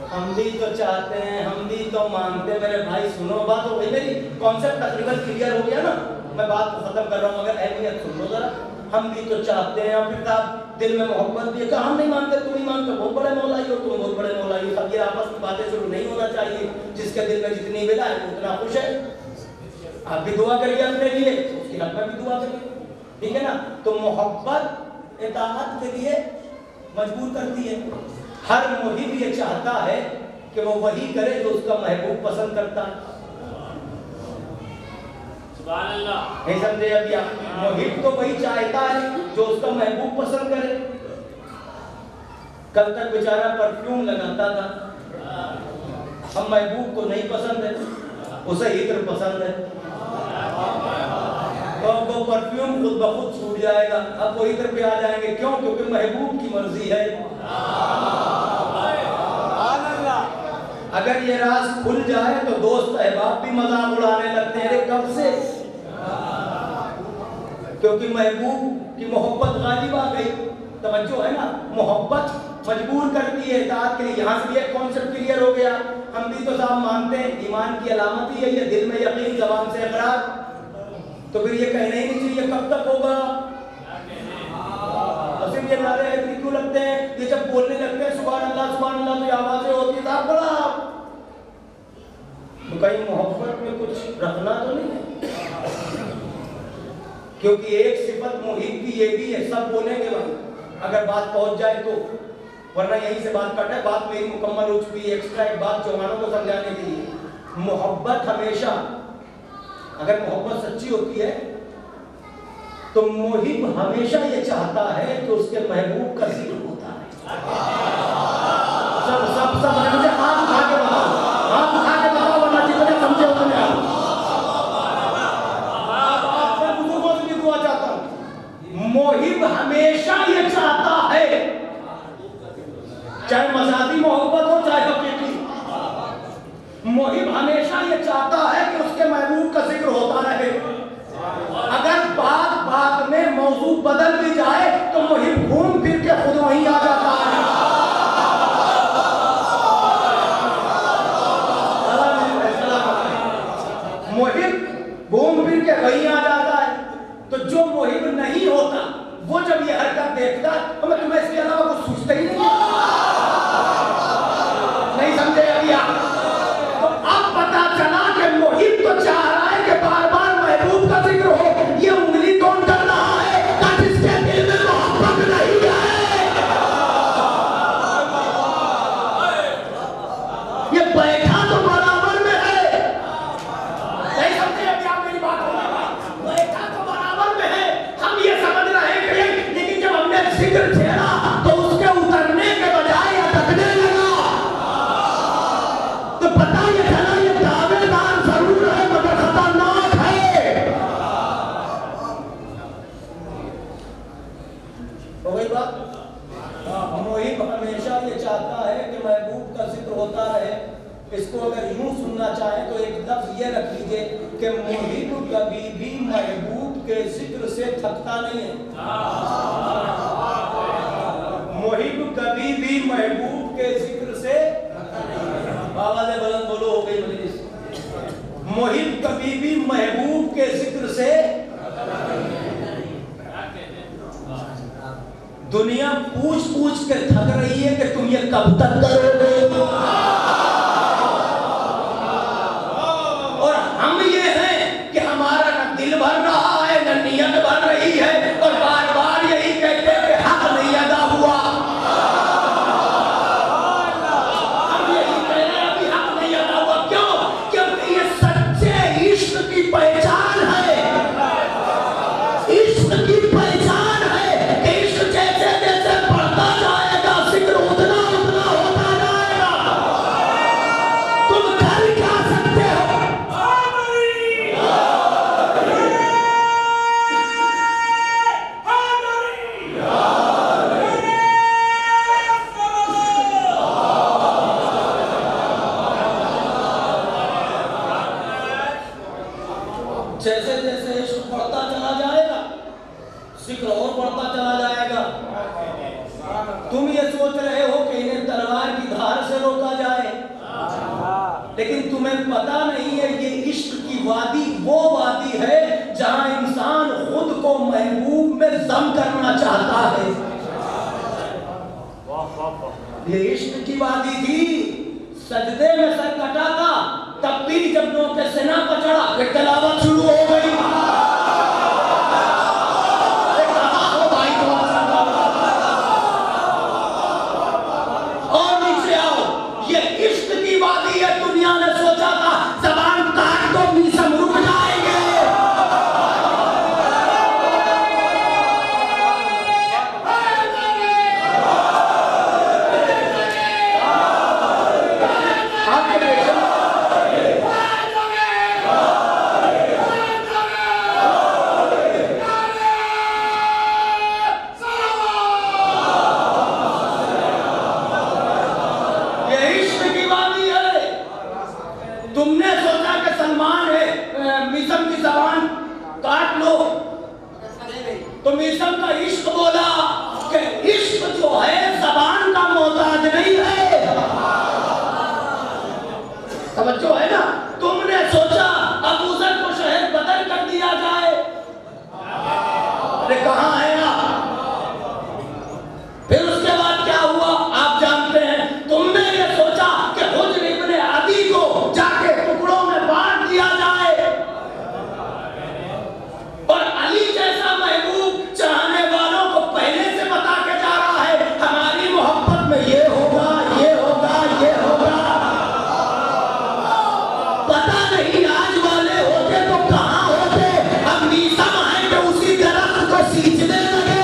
हम भी तो चाहते हैं, हम भी तो मानते हैं। मेरे भाई सुनो, बात हो गई मेरी, कॉन्सेप्ट तकरीबन क्लियर हो गया ना। मैं बात को खत्म कर रहा हूँ मगर अहमियत सुन लो जरा। हम भी तो चाहते हैं, और फिर आप दिल में मोहब्बत भी है, हम नहीं मानते, तुम नहीं मानते, बहुत बड़े मौलाई हो तुम, बहुत बड़े मौलाई हो। सब ये आपस में बातें शुरू नहीं होना चाहिए। जिसके दिल में जितनी विला है उतना खुश है। आप भी दुआ करिए अपने लिए, उसकी हक में भी दुआ करिए, ठीक है ना। तो मोहब्बत इताअत के लिए मजबूर करती है। हर मुहिब ये चाहता है कि वो वही करे जो उसका महबूब पसंद करता है। सुभान अल्लाह। नहीं समझे अभी आप? मुहिब तो वही चाहता है जो उसका महबूब पसंद करे। कल तक बेचारा परफ्यूम लगाता था, हम महबूब को नहीं पसंद है, उसे इत्र पसंद है, तो वो परफ्यूम खुद ब खुद छूट जाएगा। अब वो इत्र पे आ जाएंगे, क्यों? क्योंकि महबूब की मर्जी है। अगर ये राज खुल जाए तो दोस्त अहबाब भी मजाक उड़ाने लगते हैं, कब से? क्योंकि महबूब की मोहब्बत गालिब आ गई। तवज्जो है ना, मोहब्बत मजबूर करती है इताअत के लिए। यहाँ से एक कॉन्सेप्ट क्लियर हो गया। हम भी तो साहब मानते हैं ईमान की अलामत ही है ये, दिल में यकीन, ज़बान से इकरार। तो फिर ये कहना ही नहीं चाहिए कब तक होगा। सिर्फ ये नारे क्यों लगते हैं, ये जब बोलने लगते हैं सुभान अल्लाह तो ये आवाजें होती है बड़ा, तो कहीं मोहब्बत में कुछ रखना तो नहीं है। क्योंकि एक सिफत मुहिब की ये भी है, सब बोलेंगे भाई अगर बात पहुंच जाए तो, वरना यहीं से बात कट है। बात मेरी मुकम्मल हो चुकी है। एक्स्ट्रा एक बात जवानों को समझाने के लिए, मोहब्बत हमेशा, अगर मोहब्बत सच्ची होती है तो मुहिब हमेशा ये चाहता है कि उसके महबूब का जिक्र होता है। सब सब सब मुझे हाथ उठा के बताओ, हाथ उठा के बताओ, वरना जितने समझे उतने आप बुजुर्गों से भी दुआ चाहता हूं। मुहिब हमेशा ये चाहता है, चाहे मजाजी मोहब्बत हो चाहे हकीकी, मुहिब हमेशा ये चाहता है कि उसके महबूब का जिक्र होता रहे। अगर बात बात में मौजू बदल भी जाए तो मुहिब घूम फिर के खुद वहीं आ जाता है। मुहिब घूम फिर के वहीं आ जाता है। तो जो मुहिब नहीं होता वो जब ये हरकत देखता है तो मैं तुम्हें इसके अलावा कुछ सोचता ही नहीं। जिक्र छेड़ा तो उसके उतरने के बजाय अटकने लगा। तो पता ये चला ये दावेदार जरूर है मगर खतरनाक है। हो गई बात। मोहिब हमेशा ये चाहता है कि महबूब का जिक्र होता रहे। इसको अगर यूं सुनना चाहें तो एक लफ्ज ये रख लीजिए कि मोहिब कभी भी महबूब के जिक्र से थकता नहीं है। मोहिब कभी भी महबूब के जिक्र से आवाज़ बुलंद बोलो, हो गई मजलिस। मोहिब कभी भी महबूब के जिक्र से दुनिया पूछ पूछ के थक रही है कि तुम ये कब तक करोगे। और हम ये हैं कि हमारा न दिल भर रहा है न नियत भर रही है और बार बार यही कहते हैं कि हक नहीं अदा हुआ। हम यही कह रहे हैं कि हक नहीं अदा हुआ। क्यों? क्योंकि ये सच्चे इश्क की पहचान है। इश्क की पहचान है कि इश्क जैसे जैसे बढ़ता जाएगा जिक्र उतना उतना होता जाएगा। तुम कर क्या सकते हो? जैसे जैसे इश्क बढ़ता चला जाएगा जिक्र और बढ़ता चला जाएगा। तुम ये सोच रहे हो कि इन्हें तलवार की धार से रोका जाए, लेकिन तुम्हें पता नहीं है ये इश्क की वादी वो वादी है जहां इंसान खुद को महबूब में दम करना चाहता है। ये इश्क की वादी थी। सजदे में सर कटा था तब भी जब लोग के सीना पर चढ़ा फिर तलावत शुरू हो गई। और नीचे आओ, ये इश्क की वादी है। दुनिया ने सोचा था जबान काट दो मीसम रुक जाएंगे। तुमने सोचा कि सलमान है मीसम की जबान काट लो, तो मीसम का इश्क बोला कि इश्क जो है जबान का मोहताज नहीं है। समझो है ना। तुमने सोचा अबू जर को शहीद बदर कर दिया जाए। अरे कहां है आप? फिर उसके बाद क्या हुआ आप जानते हैं। तुमने ये सोचा कि हुज्र इब्ने अदी को जाके टुकड़ों में बांट दिया जाए और अली जैसा महबूब चाहने वालों को पहले से बता के जा रहा है हमारी मोहब्बत में ये होगा ये होगा ये होगा। पता नहीं आज वाले होते तो कहां होते। अब मीसा है कि उसी दरख्त को सींचने लगे।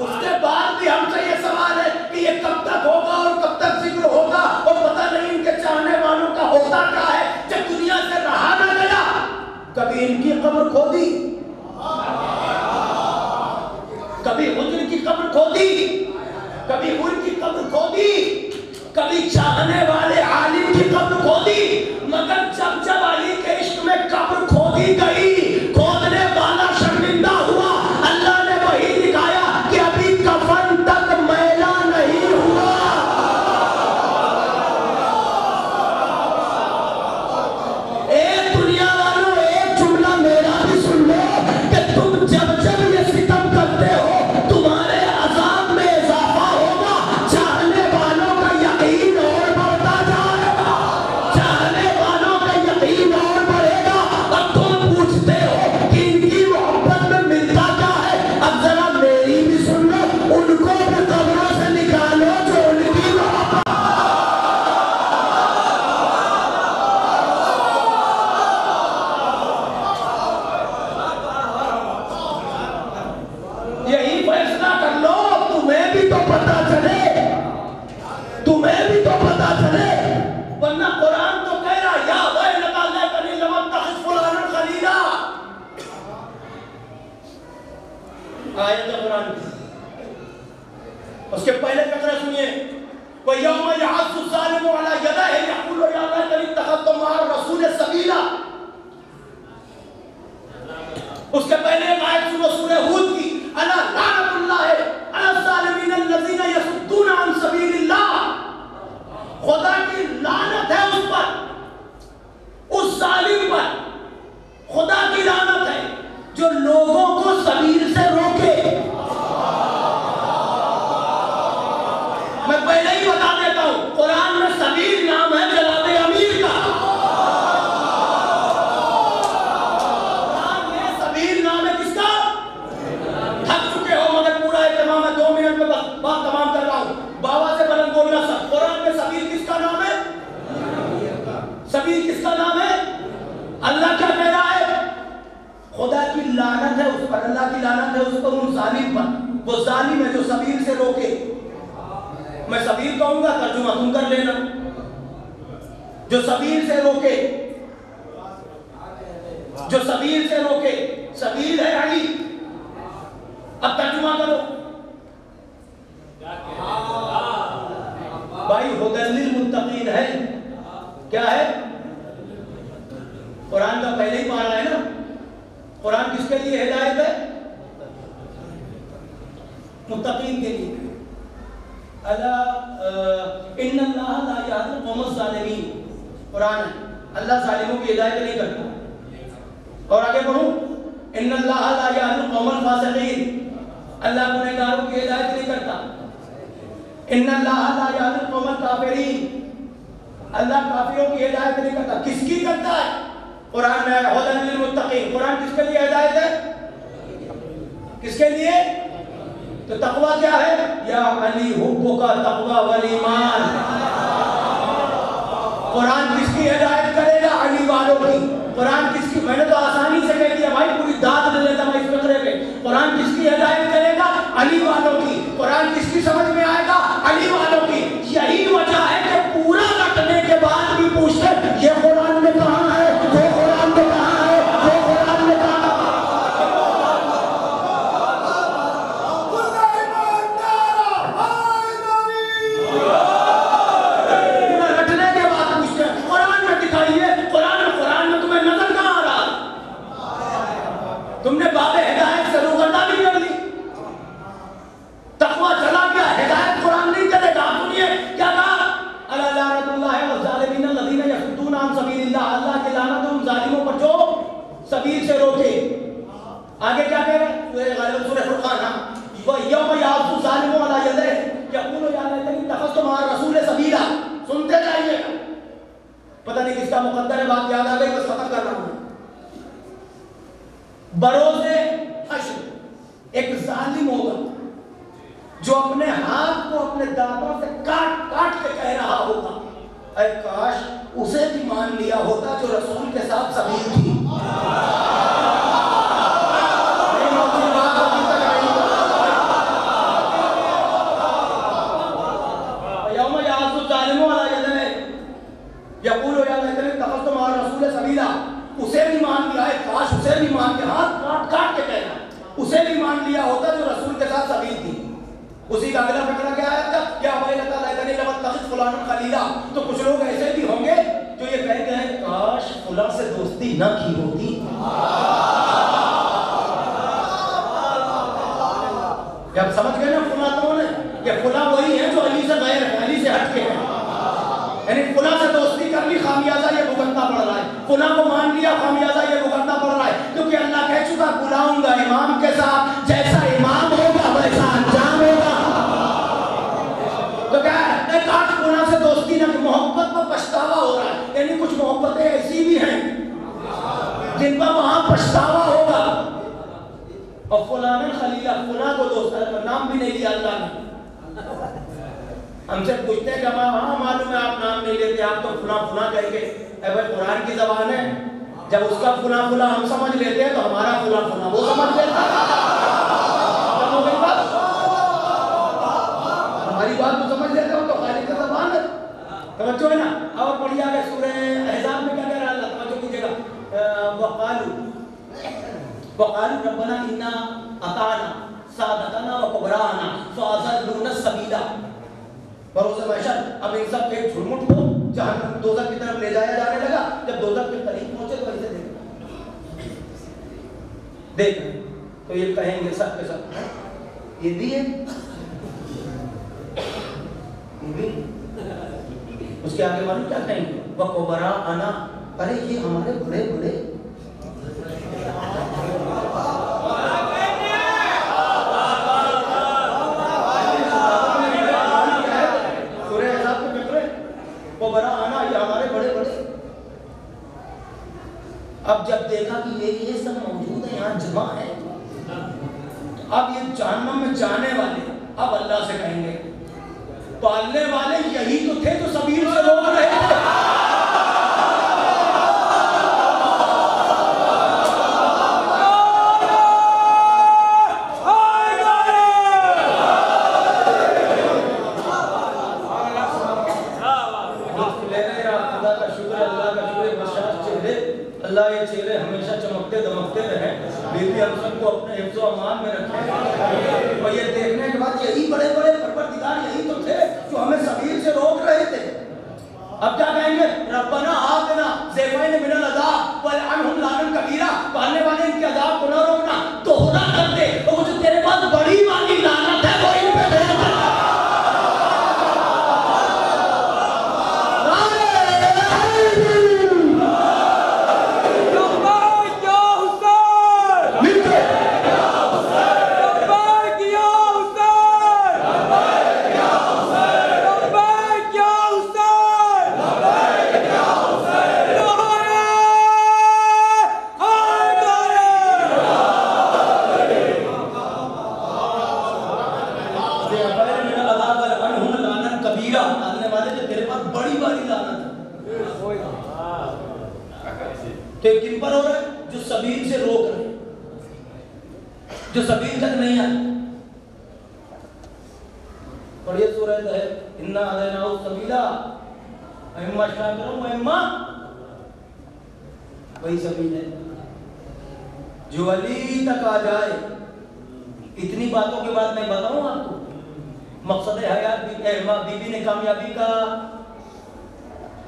उसके बाद भी हमसे ये सवाल है कि ये कब तक होगा और कब तक जिक्र होगा और पता नहीं इनके चाहने वालों का होता क्या है। जब दुनिया से रहा ना गया कभी इनकी कब्र खोदी, कभी हुज्र की कब्र खोदी, कभी उनकी कब्र खोदी, कभी चाहने वाले आलिम की कब्र खोदी। मगर जब जब अली के इश्क में कब्र खोदी गई खोदने वाला शर्मिंदा हुआ। अल्लाह ने वही दिखाया कि अभी कफन तक मैला नहीं हुआ। एक दुनिया वालों एक जुमला मेरा भी सुन लो कि तुम जब जब ये सितम करते हो तुम्हारे अजाब में इजाफा होगा। चाहने वालों का यकीन और बढ़ता जाएगा। चाहने वालों का यकीन आयत कुरान की। उसके पहले फकरा सुनिए, वयौम यअज़्ज़ु ज़ालिमु अला यदैहि यक़ूलु या लैतनी इत्तख़ज़्तु मअ रसूल सबीला। उसके पहले एक आयत सुनो सूरह हूद की, अला लानतुल्लाहि अला ज़ालिमीन अल्लज़ीना यसुद्दूना अन सबीलिल्लाह। खुदा की लानत है उस पर, उस जालिम पर खुदा की लानत है जो लोगों को सबील से रोके। मैं पहले ही बता देता हूं, कुरान में सबील नाम है जनाब अमीर का। कुरान में सबील नाम है किसका? थक चुके हो मगर पूरा एहतमाम है, 2 मिनट में बस बात तमाम कर रहा हूं। बाबा से बुलंद बोलना सब। कुरान में सबील किसका नाम है? सबील किसका नाम है? अल्लाह क्या कह रहा है? खुदा की लानत है उस पर, अल्लाह की लानत है उस पर, उन जालिम पर। वो जालिम है जो सबील से रोके। मैं सबील कहूंगा, तर्जुमा तुम कर लेना। जो सबील से रोके, जो सबील से रोके, सबील है अली। अब तर्जुमा करो भाई। हुदल लिल मुत्तकीन है, क्या है? कुरान का पहले ही पारा है ना। कुरान किसके लिए हिदायत है? मुत्तकीन के लिए। अला इन्नल्लाह ला यहदी कौमल ज़ालिमीन, कुरान है। अल्लाह जालिमों की हिदायत नहीं करता। और आगे बढ़ूं, इन्नल्लाह ला यहदी कौमल फासिकीन, अल्लाह गुनहगारों की हिदायत नहीं करता। इन्नल्लाह ला यहदी कौमल काफिरीन, अल्लाह काफिरों की हिदायत नहीं करता। किसकी करता है? कुरान में हुदल लिल मुत्तकीन। कुरान किसके लिए हिदायत है? किसके लिए? तो तकवा क्या है? या अली हुब्बुका तकवा वल ईमान। कुरान किसकी हिदायत करेगा? अली वालों की। कुरान किसकी? मैंने तो आसानी से कह दिया भाई, पूरी दाद दे देता मैं इस फिक्रे पे। कुरान किसकी हिदायत करेगा? अली वालों की। कुरान किसकी समझ में आएगा? अली वालों की। यही वजह है कि पूरा रटने के बाद भी पूछते ये कुरान में कहां है, वो कुरान में कहां है, वो कुरान में कहां है? रटने के बाद पूछते कुरान में दिखाइए, कुरान में तुम्हें नजर कहां आ रहा? तुमने बाबे हिदायत से रूगर्दानी कर ली। तकवा चला गया, हिदायत कुरान नहीं चलेगा। सुनिए क्या कहा? अला लानतुल्लाहि व ज़ालिमीन अल्लज़ीना यसुद्दूना अन सबीलिल्लाह, अल्लाह की लानत उन जालिमों पर जो सबील से रोके। आगे क्या कह रहे हैं? सूरह फुरकान। व यौम यअज़्ज़ु ज़ालिमु अला यदैहि यक़ूलु या लैतनी इत्तख़ज़्तु मअ रसूल सबीला। सुनते जाइएगा, पता नहीं किसका मुकद्दर है, बात याद आ गई, बस खत्म कर रहा हूं। बरोज़े हश्र एक जालिम होगा जो अपने हाथ को अपने दांतों से काट काट के कह रहा होगा, अरे काश उसे भी मान लिया होता जो रसूल के साथ सबील थी। यौम यअज़्ज़ु ज़ालिमु अला यदैहि यक़ूलु या लैतनी इत्तख़ज़्तु मअ रसूल सबीला। उसे भी मान लिया है, काश उसे भी मान के, हाथ काट काट के कहना, उसे भी मान लिया होता जो रसूल के साथ सबील थी। उसी का अगला फकरा क्या है? क्या वैलता लैतनी लम अत्तख़िज़ फुलानन खलीला। तो कुछ लोग ऐसे भी होंगे जो ये कहते हैं काश फुला से दोस्ती न की होती। जब समझ गए ना फुला कौन है? ये फुला वही है जो अली से गैर है, अली से हटके है। यानी फुला से दोस्ती कर ली, खामियाजा ये भुगतना पड़ रहा है। फुला को मान लिया, खामियाजा ये भुगतना पड़ रहा है। क्योंकि अल्लाह कह चुका बुलाऊंगा इमाम के साथ, जैसा इमाम होगा वैसा अंजाम होगा। तो क्या है? काश फुला से दोस्ती ना, मोहब्बत पर पछतावा हो रहा है। यानी कुछ मोहब्बतें ऐसी भी हैं जिन पर वहां पछतावा होगा। और फुलाना खलीला, फुला को दोस्त, नाम भी नहीं लिया अल्लाह ने। हमसे पूछते हैं कि हाँ मालूम है आप नाम नहीं लेते, आप तो फुला फुला कहेंगे। भाई कुरान की जबान है, जब उसका फुला फुला हम समझ लेते हैं तो हमारा फुला फुला वो समझ लेता है। हमारी बात तो समझ लेते हो तो खालिक का जबान है। तवज्जो है ना? और पढ़िए आगे सूरह अहज़ाब में क्या कह रहा है अल्लाह, तवज्जो कीजिएगा। वक़ालू रब्बना इन्ना अताना सादतना व कुबराना फ़अज़ल्लूना सबीला। बरोज़ महशर अब इन सब एक झुरमुट को जहन्नम दोज़ख की तरफ ले जाया जाने लगा। जब दोज़ख के करीब पहुंचे तो ऐसे देख तो ये कहेंगे सब के सब ये भी है, ये भी। उसके आगे मालूम क्या कहेंगे? वह कुबरा आना, अरे ये हमारे बड़े बड़े कुबरा आना, ये हमारे बड़े बड़े। अब जब देखा कि ये सब मौजूद है, यहाँ जमा है, अब ये जहन्नम में जाने वाले अब अल्लाह से कहेंगे पालने वाले यही तो थे जो सबील से रोक रहे थे। अल्लाह ये चेहरे हमेशा चमकते दमकते रहे, बीवी हम सबको अपने हिफ्ज़ व अमान में रखे। और ये देखने के बाद यही बड़े बड़े परवरदिगार यही तो थे जो हमें सबील से रोक रहे थे। अब क्या कहेंगे? रब्बना आतिना ज़ैफ़ैन मिनल अज़ाब वलअनहुम लानन कबीरा, पालने वाले इनके अज़ाब को न रोकना, दोहरा कर दे, तो वो जो तेरे पास बड़ी वाली लानत है वो इन पे भेज दे। तो किन पर हो रहा है? जो सबील से रोक रहे, जो सबील तक नहीं आए। पढ़िए सूरह है इन्ना हदैनाहु सबीला इम्मा शाकिरन व इम्मा, वही सबील है जो अली तक आ जाए। इतनी बातों के बाद मैं बताऊं आपको मकसद हयात बीबी ने कामयाबी का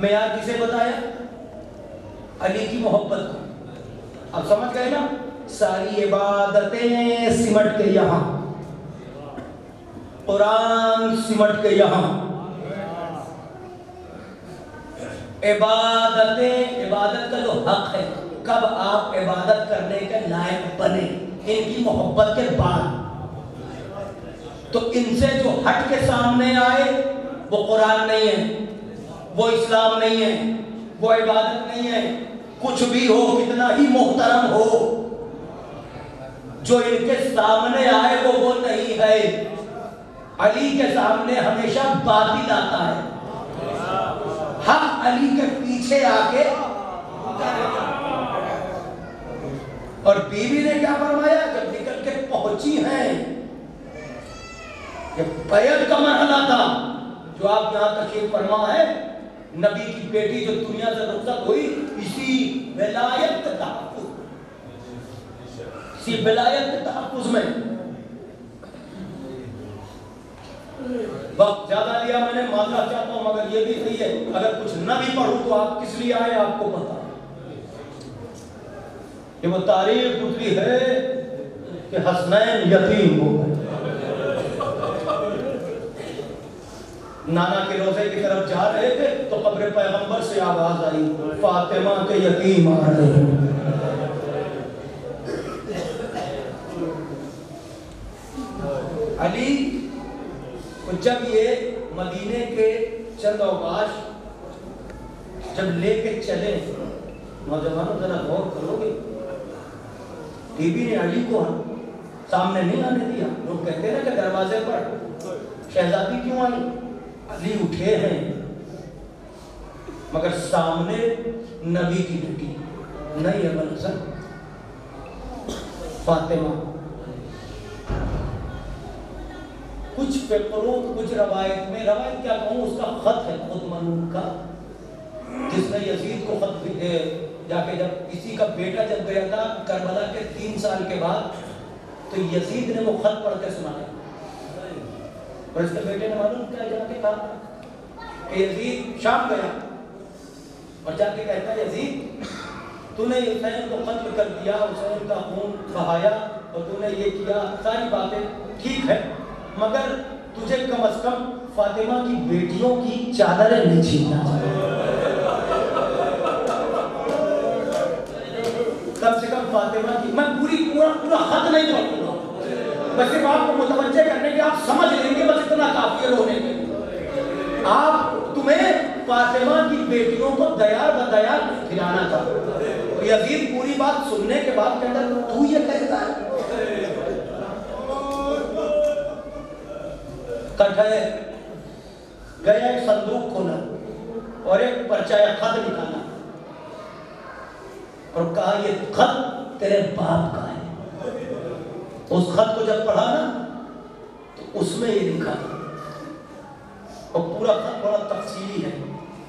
मेयार किसे बताया? अली की मोहब्बत को। अब समझ गए ना? सारी इबादतें सिमट के यहाँ, कुरान सिमट के यहाँ, इबादतें, इबादत का जो हक है, कब आप इबादत करने के लायक बने? इनकी मोहब्बत के बाद। तो इनसे जो हट के सामने आए वो कुरान नहीं है, वो इस्लाम नहीं है, वो इबादत नहीं है। कुछ भी हो, कितना ही मोहतरम हो, जो इनके सामने आए वो नहीं है। अली के सामने हमेशा बातिल आता है, हम अली के पीछे आके। और बीवी ने क्या फरमाया जब निकल के पहुंची हैं? ये बैत का मरहला था जो आप यहां तशरीफ फरमा है। नबी की बेटी जो दुनिया से रुखसत हुई इसी विलायत तहफ़्फ़ुज़, इसी विलायत तहफ़्फ़ुज़ में। वक्त ज्यादा लिया मैंने, माजरा चाहता हूं, मगर ये भी सही है अगर कुछ न भी पढ़ूं तो आप किस लिए आए आपको पता है। ये वो तारीख गुजरी है कि हसनैन यतीम हो गए। नाना के रोजे की तरफ जा रहे थे तो कब्र पैगंबर से आवाज आई, फातिमा के यतीम आ रहे हैं। अली को जब ये मदीने के चंद अवकाश जब लेके चले, नौजवानों जरा गौर करोगे, बीबी ने अली को सामने नहीं आने दिया। लोग कहते हैं ना कि दरवाजे पर शहजादी क्यों आई? अली उठे हैं मगर सामने नबी की बेटी नहीं है बलसन फातिमा। कुछ पेपरों, कुछ रवायत में, रवायत क्या कहूँ, उसका खत है खुद मनून का, जिसने यजीद को खत जाके जब किसी का बेटा जब गया था करबला के 3 साल के बाद, तो यजीद ने वो खत पढ़ के सुनाया और इसके बेटे ने मालूम क्या जाके कहा कि यजीद शाम गया और जाके कहता है यजीद तूने हुसैन को कत्ल कर दिया, हुसैन का खून बहाया और तूने ये किया, सारी बातें ठीक है, मगर तुझे कम से कम फातिमा की बेटियों की चादरें नहीं छीनना चाहिए। कम से कम फातिमा की, मैं पूरा खत नहीं पढ़ूंगा, बस सिर्फ आपको मुतवज्जे करने के आप समझ लेंगे, बस इतना काफी है रोने के। आप तुम्हें फातिमा की बेटियों को दयार बदयार खिलाना था। तो यजीद पूरी बात सुनने के बाद कहता तू ये कहता है। कठे गया एक संदूक खोला और एक पर्चा या खत निकाला और कहा ये खत तेरे बाप का है। उस खत को जब पढ़ा ना तो उसमें ये लिखा और पूरा खत बड़ा तफसीली है,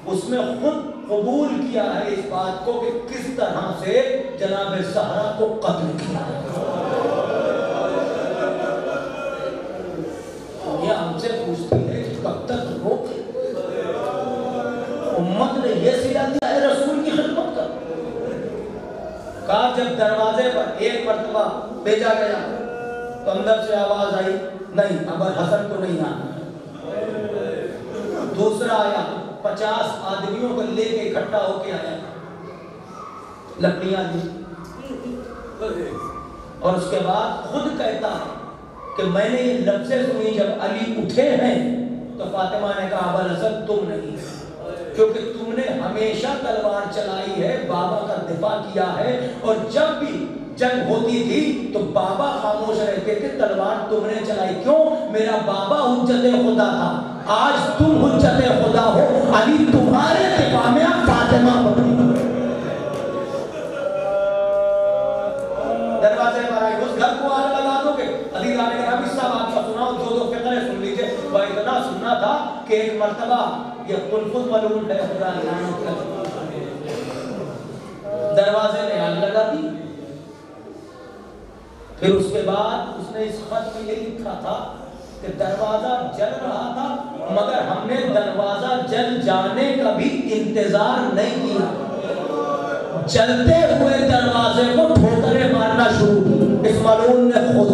उसमें खुद कबूल किया है इस बात को कि किस तरह से जनाब ज़हरा को कत्ल किया। ये हमसे पूछती है कि कब तक रोके, उम्मत ने यह सिला दिया है रसूल की खिदमत का। कहा जब दरवाजे पर एक मर्तबा भेजा गया तो अंदर से आवाज आई नहीं अब हसन को नहीं आना। दूसरा आया 50 आदमियों को लेके इकट्ठा होके आया, लकड़ियां दी और उसके बाद खुद कहता है कि मैंने ये लफ्ज़ें सुनी जब अली उठे हैं तो फातिमा ने कहा अबुल हसन तुम नहीं, क्योंकि तुमने हमेशा तलवार चलाई है, बाबा का दिफा किया है और जब भी जंग होती थी तो बाबा खामोश रहते थे, तलवार तुमने चलाई। क्यों? मेरा बाबा हुज्जते खुदा था, आज तुम हुज्जते खुदा हो, अली तुम्हारे दिफा में अब फातिमा बनी। दरवाजे पर आई, उस घर को आग लगा दोगे? अली रानी ने कहा सब आपका सुनाओ, जो फिक्र सुन लीजिए। वह इतना सुनना था कि एक मर्तबा ये कुलफुल मलून है खुदा दरवाजे में आग लगा दी। फिर उसके बाद उसने इस खत में ये लिखा था कि दरवाजा जल रहा था मगर हमने दरवाजा जल जाने का भी इंतजार नहीं किया, चलते हुए दरवाजे को ठोकरें मारना शुरू की इस मलून ने खुद।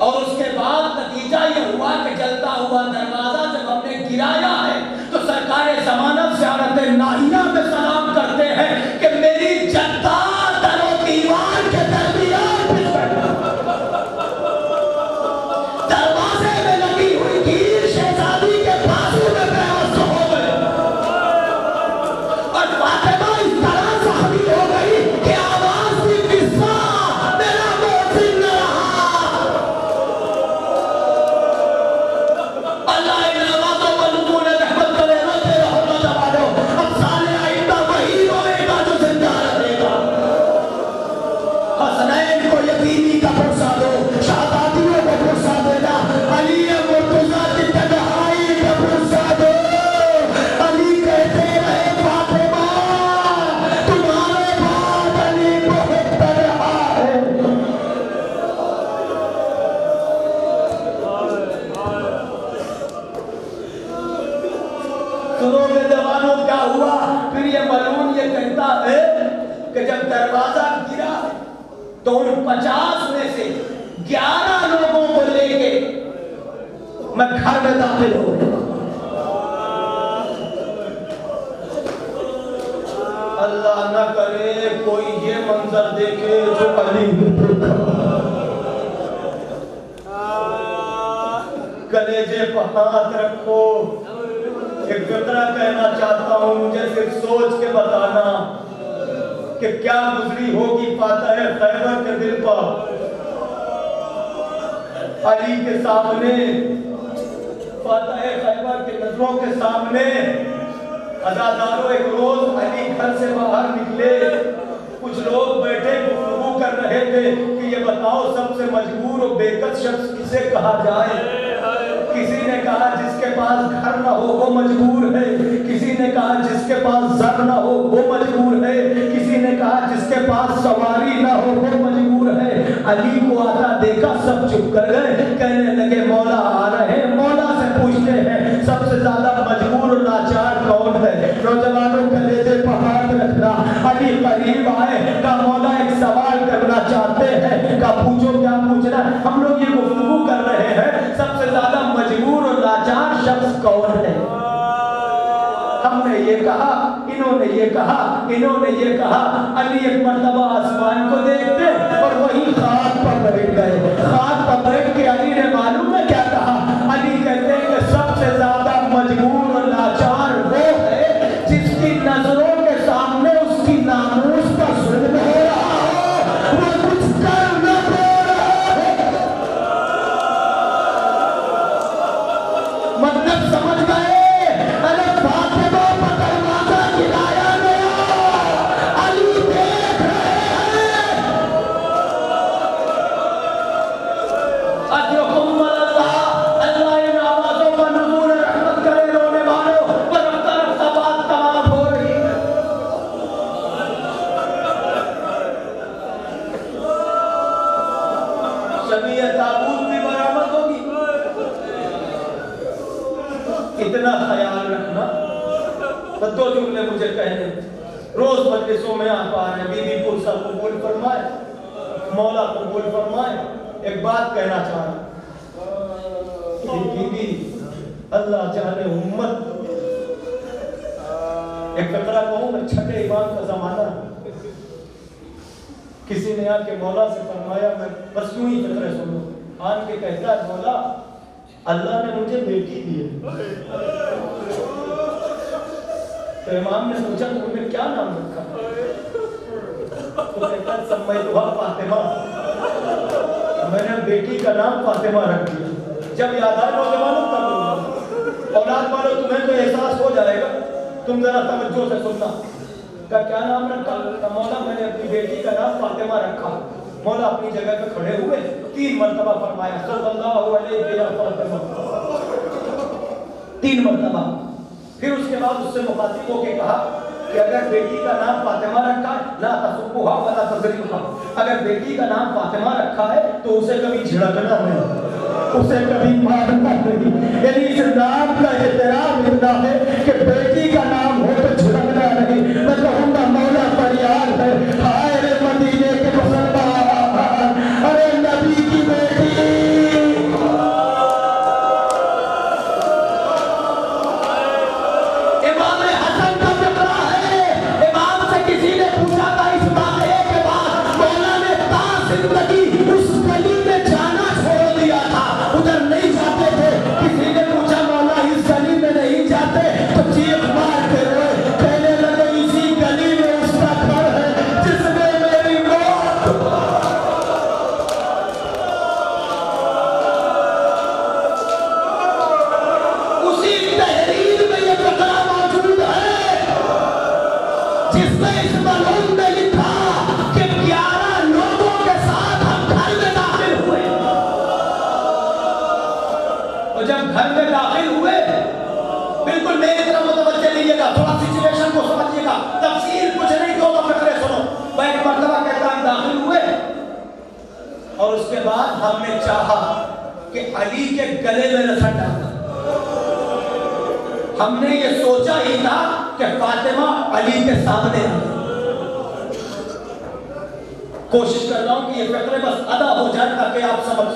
और उसके बाद नतीजा ये हुआ कि जलता हुआ दरवाजा जब हमने गिराया है तो सरकार ज़मानत ज़ियारत नाहिया में सलाम करते हैं कि मेरी जनता दरो दीवार के दरमियान दरवाजे में लगी हुई कील शहजादी के बाजू में बेहोश हो गई और फातिमा इस तरह ज़ख्मी हो गई कि आवाज भी किस्सा मेरा मोहसिन न रहा। अल्लाह इन नवाज़ों पर तूने रहमत करे, रोते रहो ना दबा दो, अब साले आइंदा वही रोएगा जो जिंदा रहेगा। हसनैन को यतीमी का पुरसा दो, शहजादियों को पुरसा देना, अली मुर्तज़ा की तन्हाई का पुरसा दो। अली कहते रहे फातिमा तुम्हारे बाद अली बहुत रहा है। सुनोगे जवानों क्या हुआ? फिर ये मलून ये कहता है कि जब दरवाजा गिरा तो उन 50 में से 11 लोगों को लेके मैं घर में दाखिल हो गया। अल्लाह न करे कोई ये मंजर देखे जो अली ने देखा। कलेजे पर हाथ रखो, एक फिक्रा कहना चाहता हूं, मुझे सिर्फ सोच के बताना कि क्या गुजरी होगी फातह खैबर के दिल पर। अली के सामने, फातह खैबर के नजरों के सामने अज़ादारों एक रोज अली घर से बाहर निकले, कुछ लोग बैठे गुफ्तगू कर रहे थे कि ये बताओ सबसे मजबूर और बेकस शख्स किसे कहा जाए। किसी ने कहा जिसके पास घर ना हो वो मजबूर है, किसी ने कहा जिसके पास जर ना हो वो मजबूर है, किसी ने कहा जिसके पास सवारी ना हो वो मजबूर है। अली को आता देखा, सब चुप कर गए। कहने लगे मौला आ रहे हैं। मौला से पूछते हैं सबसे ज्यादा मजबूर और लाचार कौन है? नौजवानों कलेजे पर हाथ रखना। अली करीब आए, का मौला एक सवाल करना चाहते हैं। का पूछो, क्या पूछना? हम लोग ये गुफ्तगू कर रहे हैं सबसे ज्यादा मजबूर और लाचार शख्स कौन है। हमने ये कहा, इन्होंने ये कहा, इन्होंने ये कहा। अली एक मर्तबा आसमान को देखते और वहीं खाक पर बैठ गए। खाक पर बैठ के अली ने मालूम है क्या कहा? अली कहते हैं कि सबसे ज्यादा मजबूर और लाचार वो है जिसकी नजरों के सामने उसकी नामूस का जुल्म हो रहा हो, वो कुछ कर न दे रहा है। मतलब समझ गए? अरे फातिमा पर दरवाजा गिराया गया, अली देख रहे हैं। अजरकुम अल्लाह, अल्लाह इन आवाजों पर नज़ूर रहमत करे। रोने वालों पर रफ्ता रफ्ता बात तमाम हो रही। शबीह ताबूत भी बरामद होगी। इतना ख्याल रखना। तो दो जुमले मुझे कहने, रोज मजलिसों में आप आ रहे हैं। बीबी पुरसा कबूल फरमाए, मौला कबूल फरमाए। एक बात कहना चाह रहा, बीबी अल्लाह जाने उम्मत, एक फकरा कहूं मैं, छठे इमाम का जमाना। किसी ने आके मौला से फरमाया, मैं बस यूं ही फकरे सुनो। आन के कहता है, मौला अल्लाह ने मुझे बेटी दी है। तो इमाम ने पूछा तुमने क्या नाम रखा? तो कहता है सम्मयतुहा फातिमा, मैंने बेटी का नाम फातिमा रख दिया। जब याद आए नौजवानों तब औलाद वालों तुम्हें तो एहसास हो जाएगा, तुम जरा तवज्जो से सुनना। का क्या नाम रखा? का मौला मैंने अपनी बेटी का नाम फातिमा रखा। मौला अपनी जगह पे खड़े हुए, 3 मरतबा फरमाया सल्लल्लाहु अलैहि वसल्लम, 3 मरतबा। फिर उसके बाद उससे मुखातिब होके कहा कि अगर बेटी का नाम फातिमा रखा है, ला तसुब्बुहा वला तज़रिबुहा, अगर बेटी का नाम फातिमा रखा है तो उसे कभी झिड़कना नहीं, उसे कभी मारना नहीं। यानी इस नाम का एहतराम इतना है कि बेटी का नाम हो तो झिड़कना नहीं। मैं कहूँगा मौला फरियाद है, हाय रे मदीने के मुसलमान, अरे नबी की बेटी। इमाम हसन का फिक्रा है। इमाम से किसी ने पूछा था इस वाक़े के बाद, मौला ने ताज़ जिंदगी उस गली में जाना छोड़ दिया था, उधर नहीं जाते थे। किसी ने पूछा मौला इस गली में नहीं जाते, तो चीख मारते हुए कहने लगे इसी गली में उसका घर है जिसमें मेरी मौत। उसी तहरीर में ये फिक्रा मौजूद है जिसमें इस मलूम ने लिखा कि 11 लोगों के साथ हम घर में दाखिल हुए। और जब घर में दाखिल हुए, बिल्कुल मेरी तरफ मुतवज्जह लीजिएगा, थोड़ा सिचुएशन को समझिएगा, तफसील कुछ नहीं, दो फिक्रे सुनो। मैं एक मर्तबा कहता हम दाखिल हुए और उसके बाद हमने चाहा कि अली के गले में रस्सा डालना। हमने ये सोचा ही था कि फातिमा अली के सामने आ गई। कोशिश कर रहा हूं कि ये फिक्रे बस अदा हो जाए ताकि आप समझ।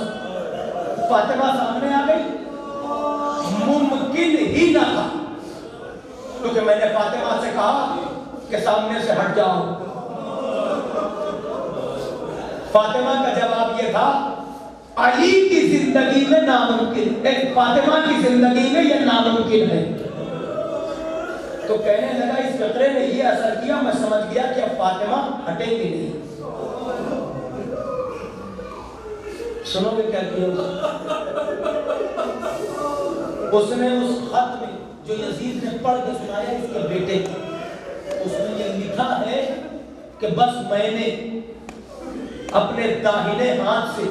फातिमा सामने आ गई, मुमकिन ही ना था, क्योंकि मैंने फातिमा से कहा कि सामने से हट जाओ। फातिमा का जवाब ये था, अली की जिंदगी में नामुमकिन, फातिमा की जिंदगी में यह नामुमकिन है। तो कहने लगा इस फिक्रे ने ये असर किया, मैं समझ गया कि अब फातिमा हटेगी नहीं। सुनोगे क्या किया उसने? उस खत में जो यजीद ने पढ़ के सुनाया इसके बेटे को, उसमें ये लिखा है कि बस मैंने अपने दाहिने हाथ से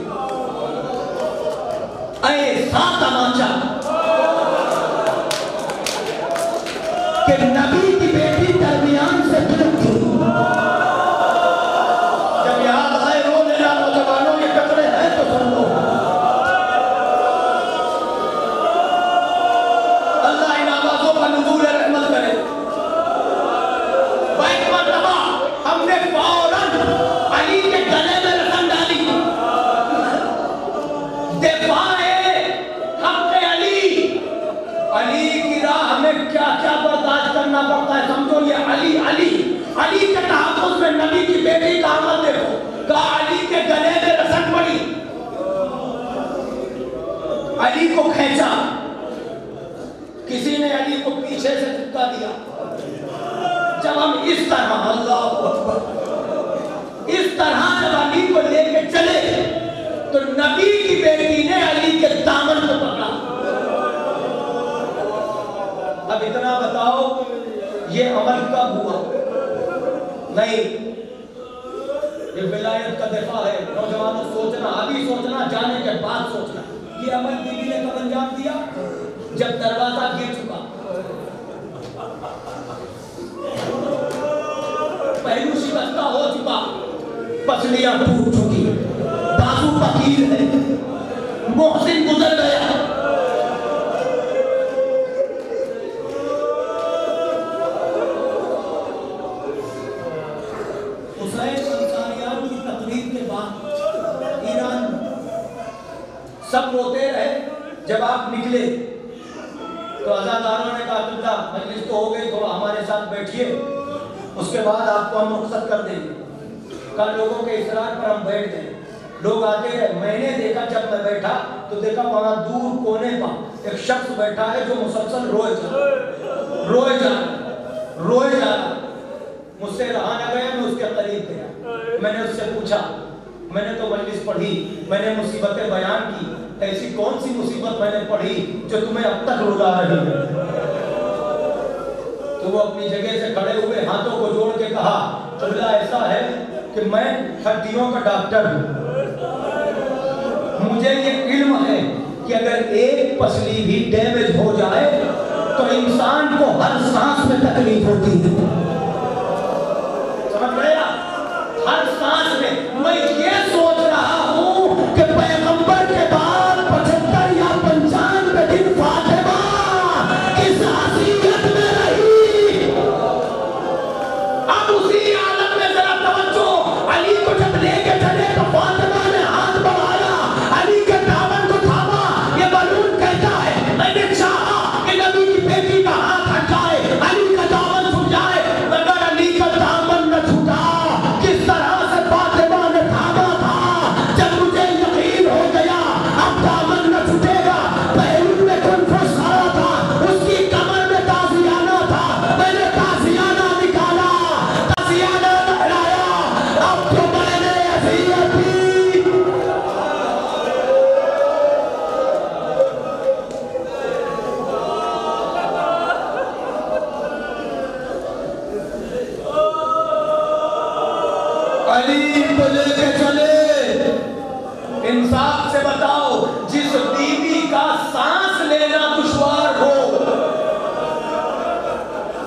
ऐसा तमाचा कि नबी की बेटी दरमियान से अली को खींचा, किसी ने अली को पीछे से धक्का दिया। जब हम इस तरह, अल्लाहू अकबर, इस तरह जब अली को लेके चले तो नबी की बेटी ने अली के दामन को पकड़ा। अब इतना बताओ ये अमल कब हुआ? नहीं, ये विलायत का दिफा है। नौजवानों सोचना, अभी सोचना, जाने के बाद सोचना। ये अमल बीबी ने कब अंजाम दिया? जब दरवाजा गिर चुका, पहलू शिकस्ता हो चुका, पसलियां टूट चुकी, बाजू फकीर है, मोहसिन गुजर गया। सब रोते रहे। जब आप निकले तो अज़ादारों ने कहा अब्दुल्ला मजलिस तो हो गई, थोड़ा हमारे साथ बैठिए, उसके बाद आपको हम रुखसत कर देंगे। कल लोगों के इसरार पर हम बैठ गए। लोग आते रहे। मैंने देखा, जब मैं बैठा तो देखा वहां दूर कोने पर एक शख्स बैठा है जो मुसलसल रोए जा रहा। मुझसे रहा न गया, मैं उसके करीब गया। मैंने उससे पूछा, मैंने तो मजलिस पढ़ी, मैंने मुसीबतें बयान की, ऐसी कौन सी मुसीबत मैंने पढ़ी जो तुम्हें अब तक रुला रही है? तो वो अपनी जगह से खड़े हुए हाथों को जोड़ के कहा, अब्दुल्ला ऐसा है कि मैं हड्डियों का डॉक्टर हूँ। मुझे ये इल्म है कि अगर एक पसली भी डैमेज हो जाए तो इंसान को हर सांस में तकलीफ होती है। समझ गया? हर सांस में। मैं ये सोच रहा हूं कि पैगंबर के बाद 75 या 95 दिन फातिमा इस हसीयत में रही। अब उसी आलम में जरा तवज्जो। अली को जब लेके चले तो फातिमा ने हाथ बढ़ाया, अली के दामन को थामा। ये बलून कहता है मैंने चाहा कि नबी की बेटी का हाथ हट जाए, अली का दामन छूट जाए, मगर अली का दामन न छूटा। किस तरह से फातिमा ने थामा था। जब मुझे यकीन हो गया अब दामन न छूटेगा, पहलू में कुनफुस खड़ा था, उसकी कमर में ताजियाना था, मैंने ताजियाना निकाला, ताजियाना लहराया। अब तो मैंने अज़ियत दी। अली को लेके चले। इंसाफ से बताओ, जिस बीवी का सांस लेना दुश्वार हो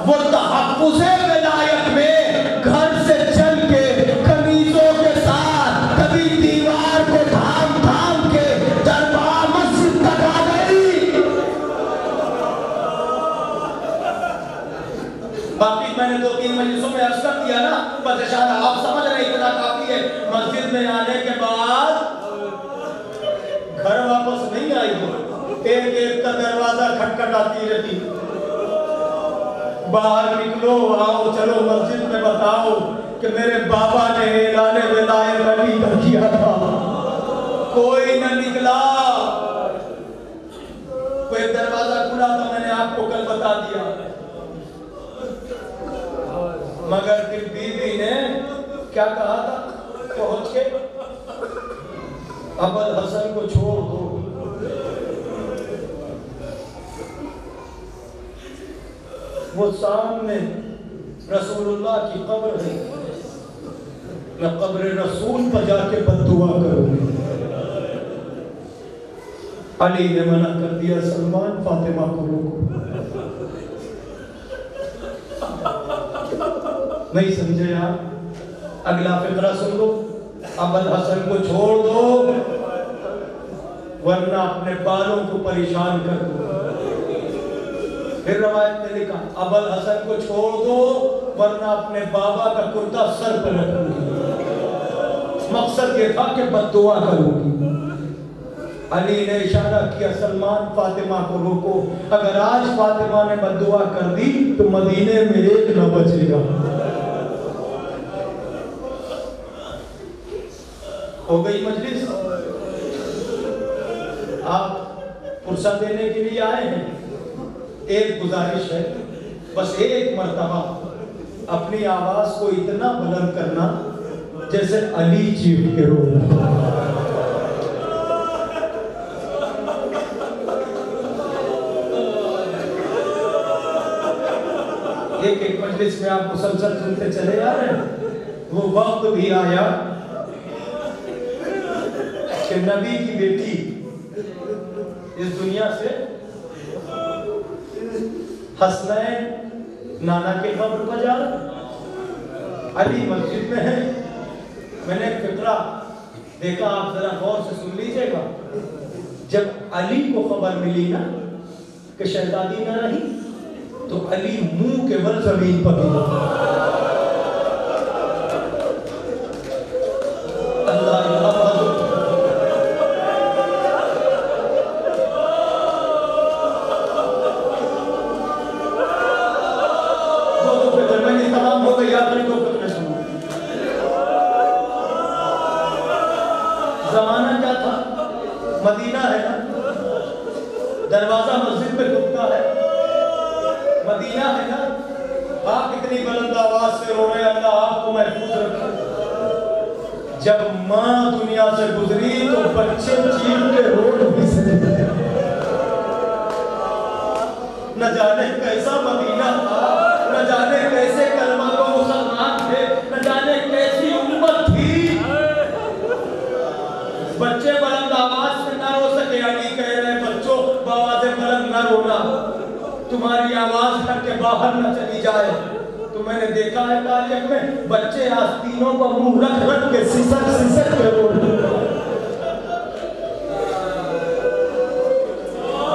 वो तहफ्फुज़े विलायत में घर से चल के कमीजों के साथ कभी दीवार को थाम थाम के दरबार मस्जिद तक आ गई। बाकी मैंने 2-3 मजलिसों में अर्ज़ कर दिया ना, बस इशारा आप समझ रहे, इतना काफी है। मस्जिद में आने के बाद घर वापस नहीं आई हो, एक एक का दरवाजा खटखटाती रहती। बाहर निकलो, आओ चलो मस्जिद में बताओ कि मेरे बाबा ने ऐलान विलायत अली का किया था। कोई न निकला। कोई दरवाजा खुला था, मैंने आपको कल बता दिया। मगर फिर बीबी ने क्या कहा था? पहुंच के अबल हसन को छोड़ दो। वो सामने रसूलुल्लाह की कब्र है, मैं कब्र रसूल पर जाके बद्दुआ करूंगी। अली ने मना कर दिया, सलमान फातिमा को रोको। नहीं समझे आप? अगला फिक्रा सुन लो। अबल हसन को छोड़ दो वरना अपने बालों को परेशान कर दो। फिर रवायत में लिखा, अबल हसन को छोड़ दो वरना अपने बाबा का कुर्ता सर पर रखूंगी। मकसद ये था कि बद्दुआ करूंगी। अली ने इशारा किया, सलमान फातिमा को रोको। अगर आज फातिमा ने बद्दुआ कर दी तो मदीने में एक न बचेगा। हो गई मजलिस। आप फुर्सत देने के लिए आए हैं। एक गुजारिश है, बस एक मर्तबा अपनी आवाज को इतना बुलंद करना जैसे अली चीख के रो। एक मजलिस में आप मुसलसल सुनते चले आ रहे हैं। वो वक्त भी आया कि नबी की बेटी इस दुनिया से हसनैन नाना के कब्र पर जा अली मस्जिद में है। मैंने एक फिक्रा देखा, आप जरा गौर से सुन लीजिएगा। जब अली को खबर मिली ना कि शहजादी ना रही, तो अली मुंह के बल जमीन पर गिरा। जमाना क्या था, मदीना है ना, दरवाजा मस्जिद में खुलता है, मदीना है ना। आप इतनी बुलंद आवाज से रो रहे, अल्लाह आपको महफूज रखे। जब माँ दुनिया से गुजरी तो बच्चे चीख के रो भी सके। न जाने कैसा मदीना था, न जाने कैसे कलमा को मुसलमान थे, न जाने कैसी उम्मत थी। बच्चे बुलंद आवाज से ना रो सके। अली कह रहे बच्चों आवाज़ बुलंद ना रोना, तुम्हारी आवाज घर के बाहर न चली जाए। तो मैंने देखा है तारीख में बच्चे आस्तीनों पर मुंह रख रख के सिसक सिसक के रो रहे।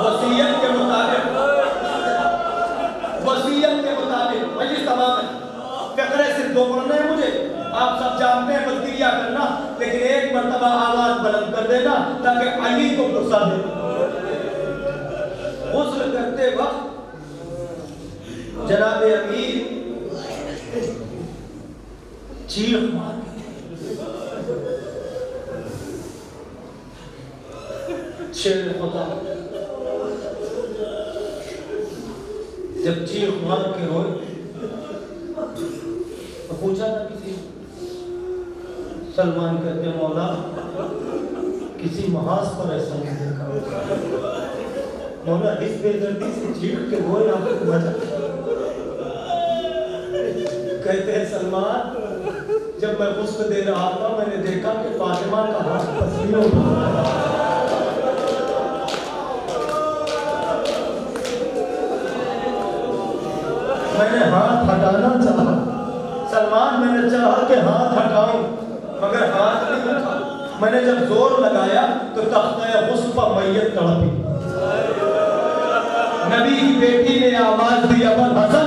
वसीयत के मुताबिक मजलिस तमाम है। फिक्रे सिर्फ दो पढ़ना है मुझे, आप सब जानते हैं, बदगिरिया करना, लेकिन एक मर्तबा आवाज बुलंद कर देना ताकि अली को गुस्सा दे। गुस्ल करते वक्त जनाब अमीर चीख मार शेर खुदा जब चीख मार के रोए तो पूछा था किसी, सलमान कहते मौला किसी महाज पर ऐसा नहीं देखा। मौला इस बेदर्दी से चीख के रोए आपको मजा। कहते हैं सलमान जब मैं गुस्ल दे रहा था मैंने देखा कि फातिमा का हाथ पसीनों मैंने हाथ हटाना चाहा। सलमान मैंने चाहा कि हाथ हटाऊं मगर हाथ नहीं उठा। मैंने जब जोर लगाया तो तख्ते गुस्ल पर मैयत तड़पी। नबी की बेटी ने आवाज दी, अबल हसन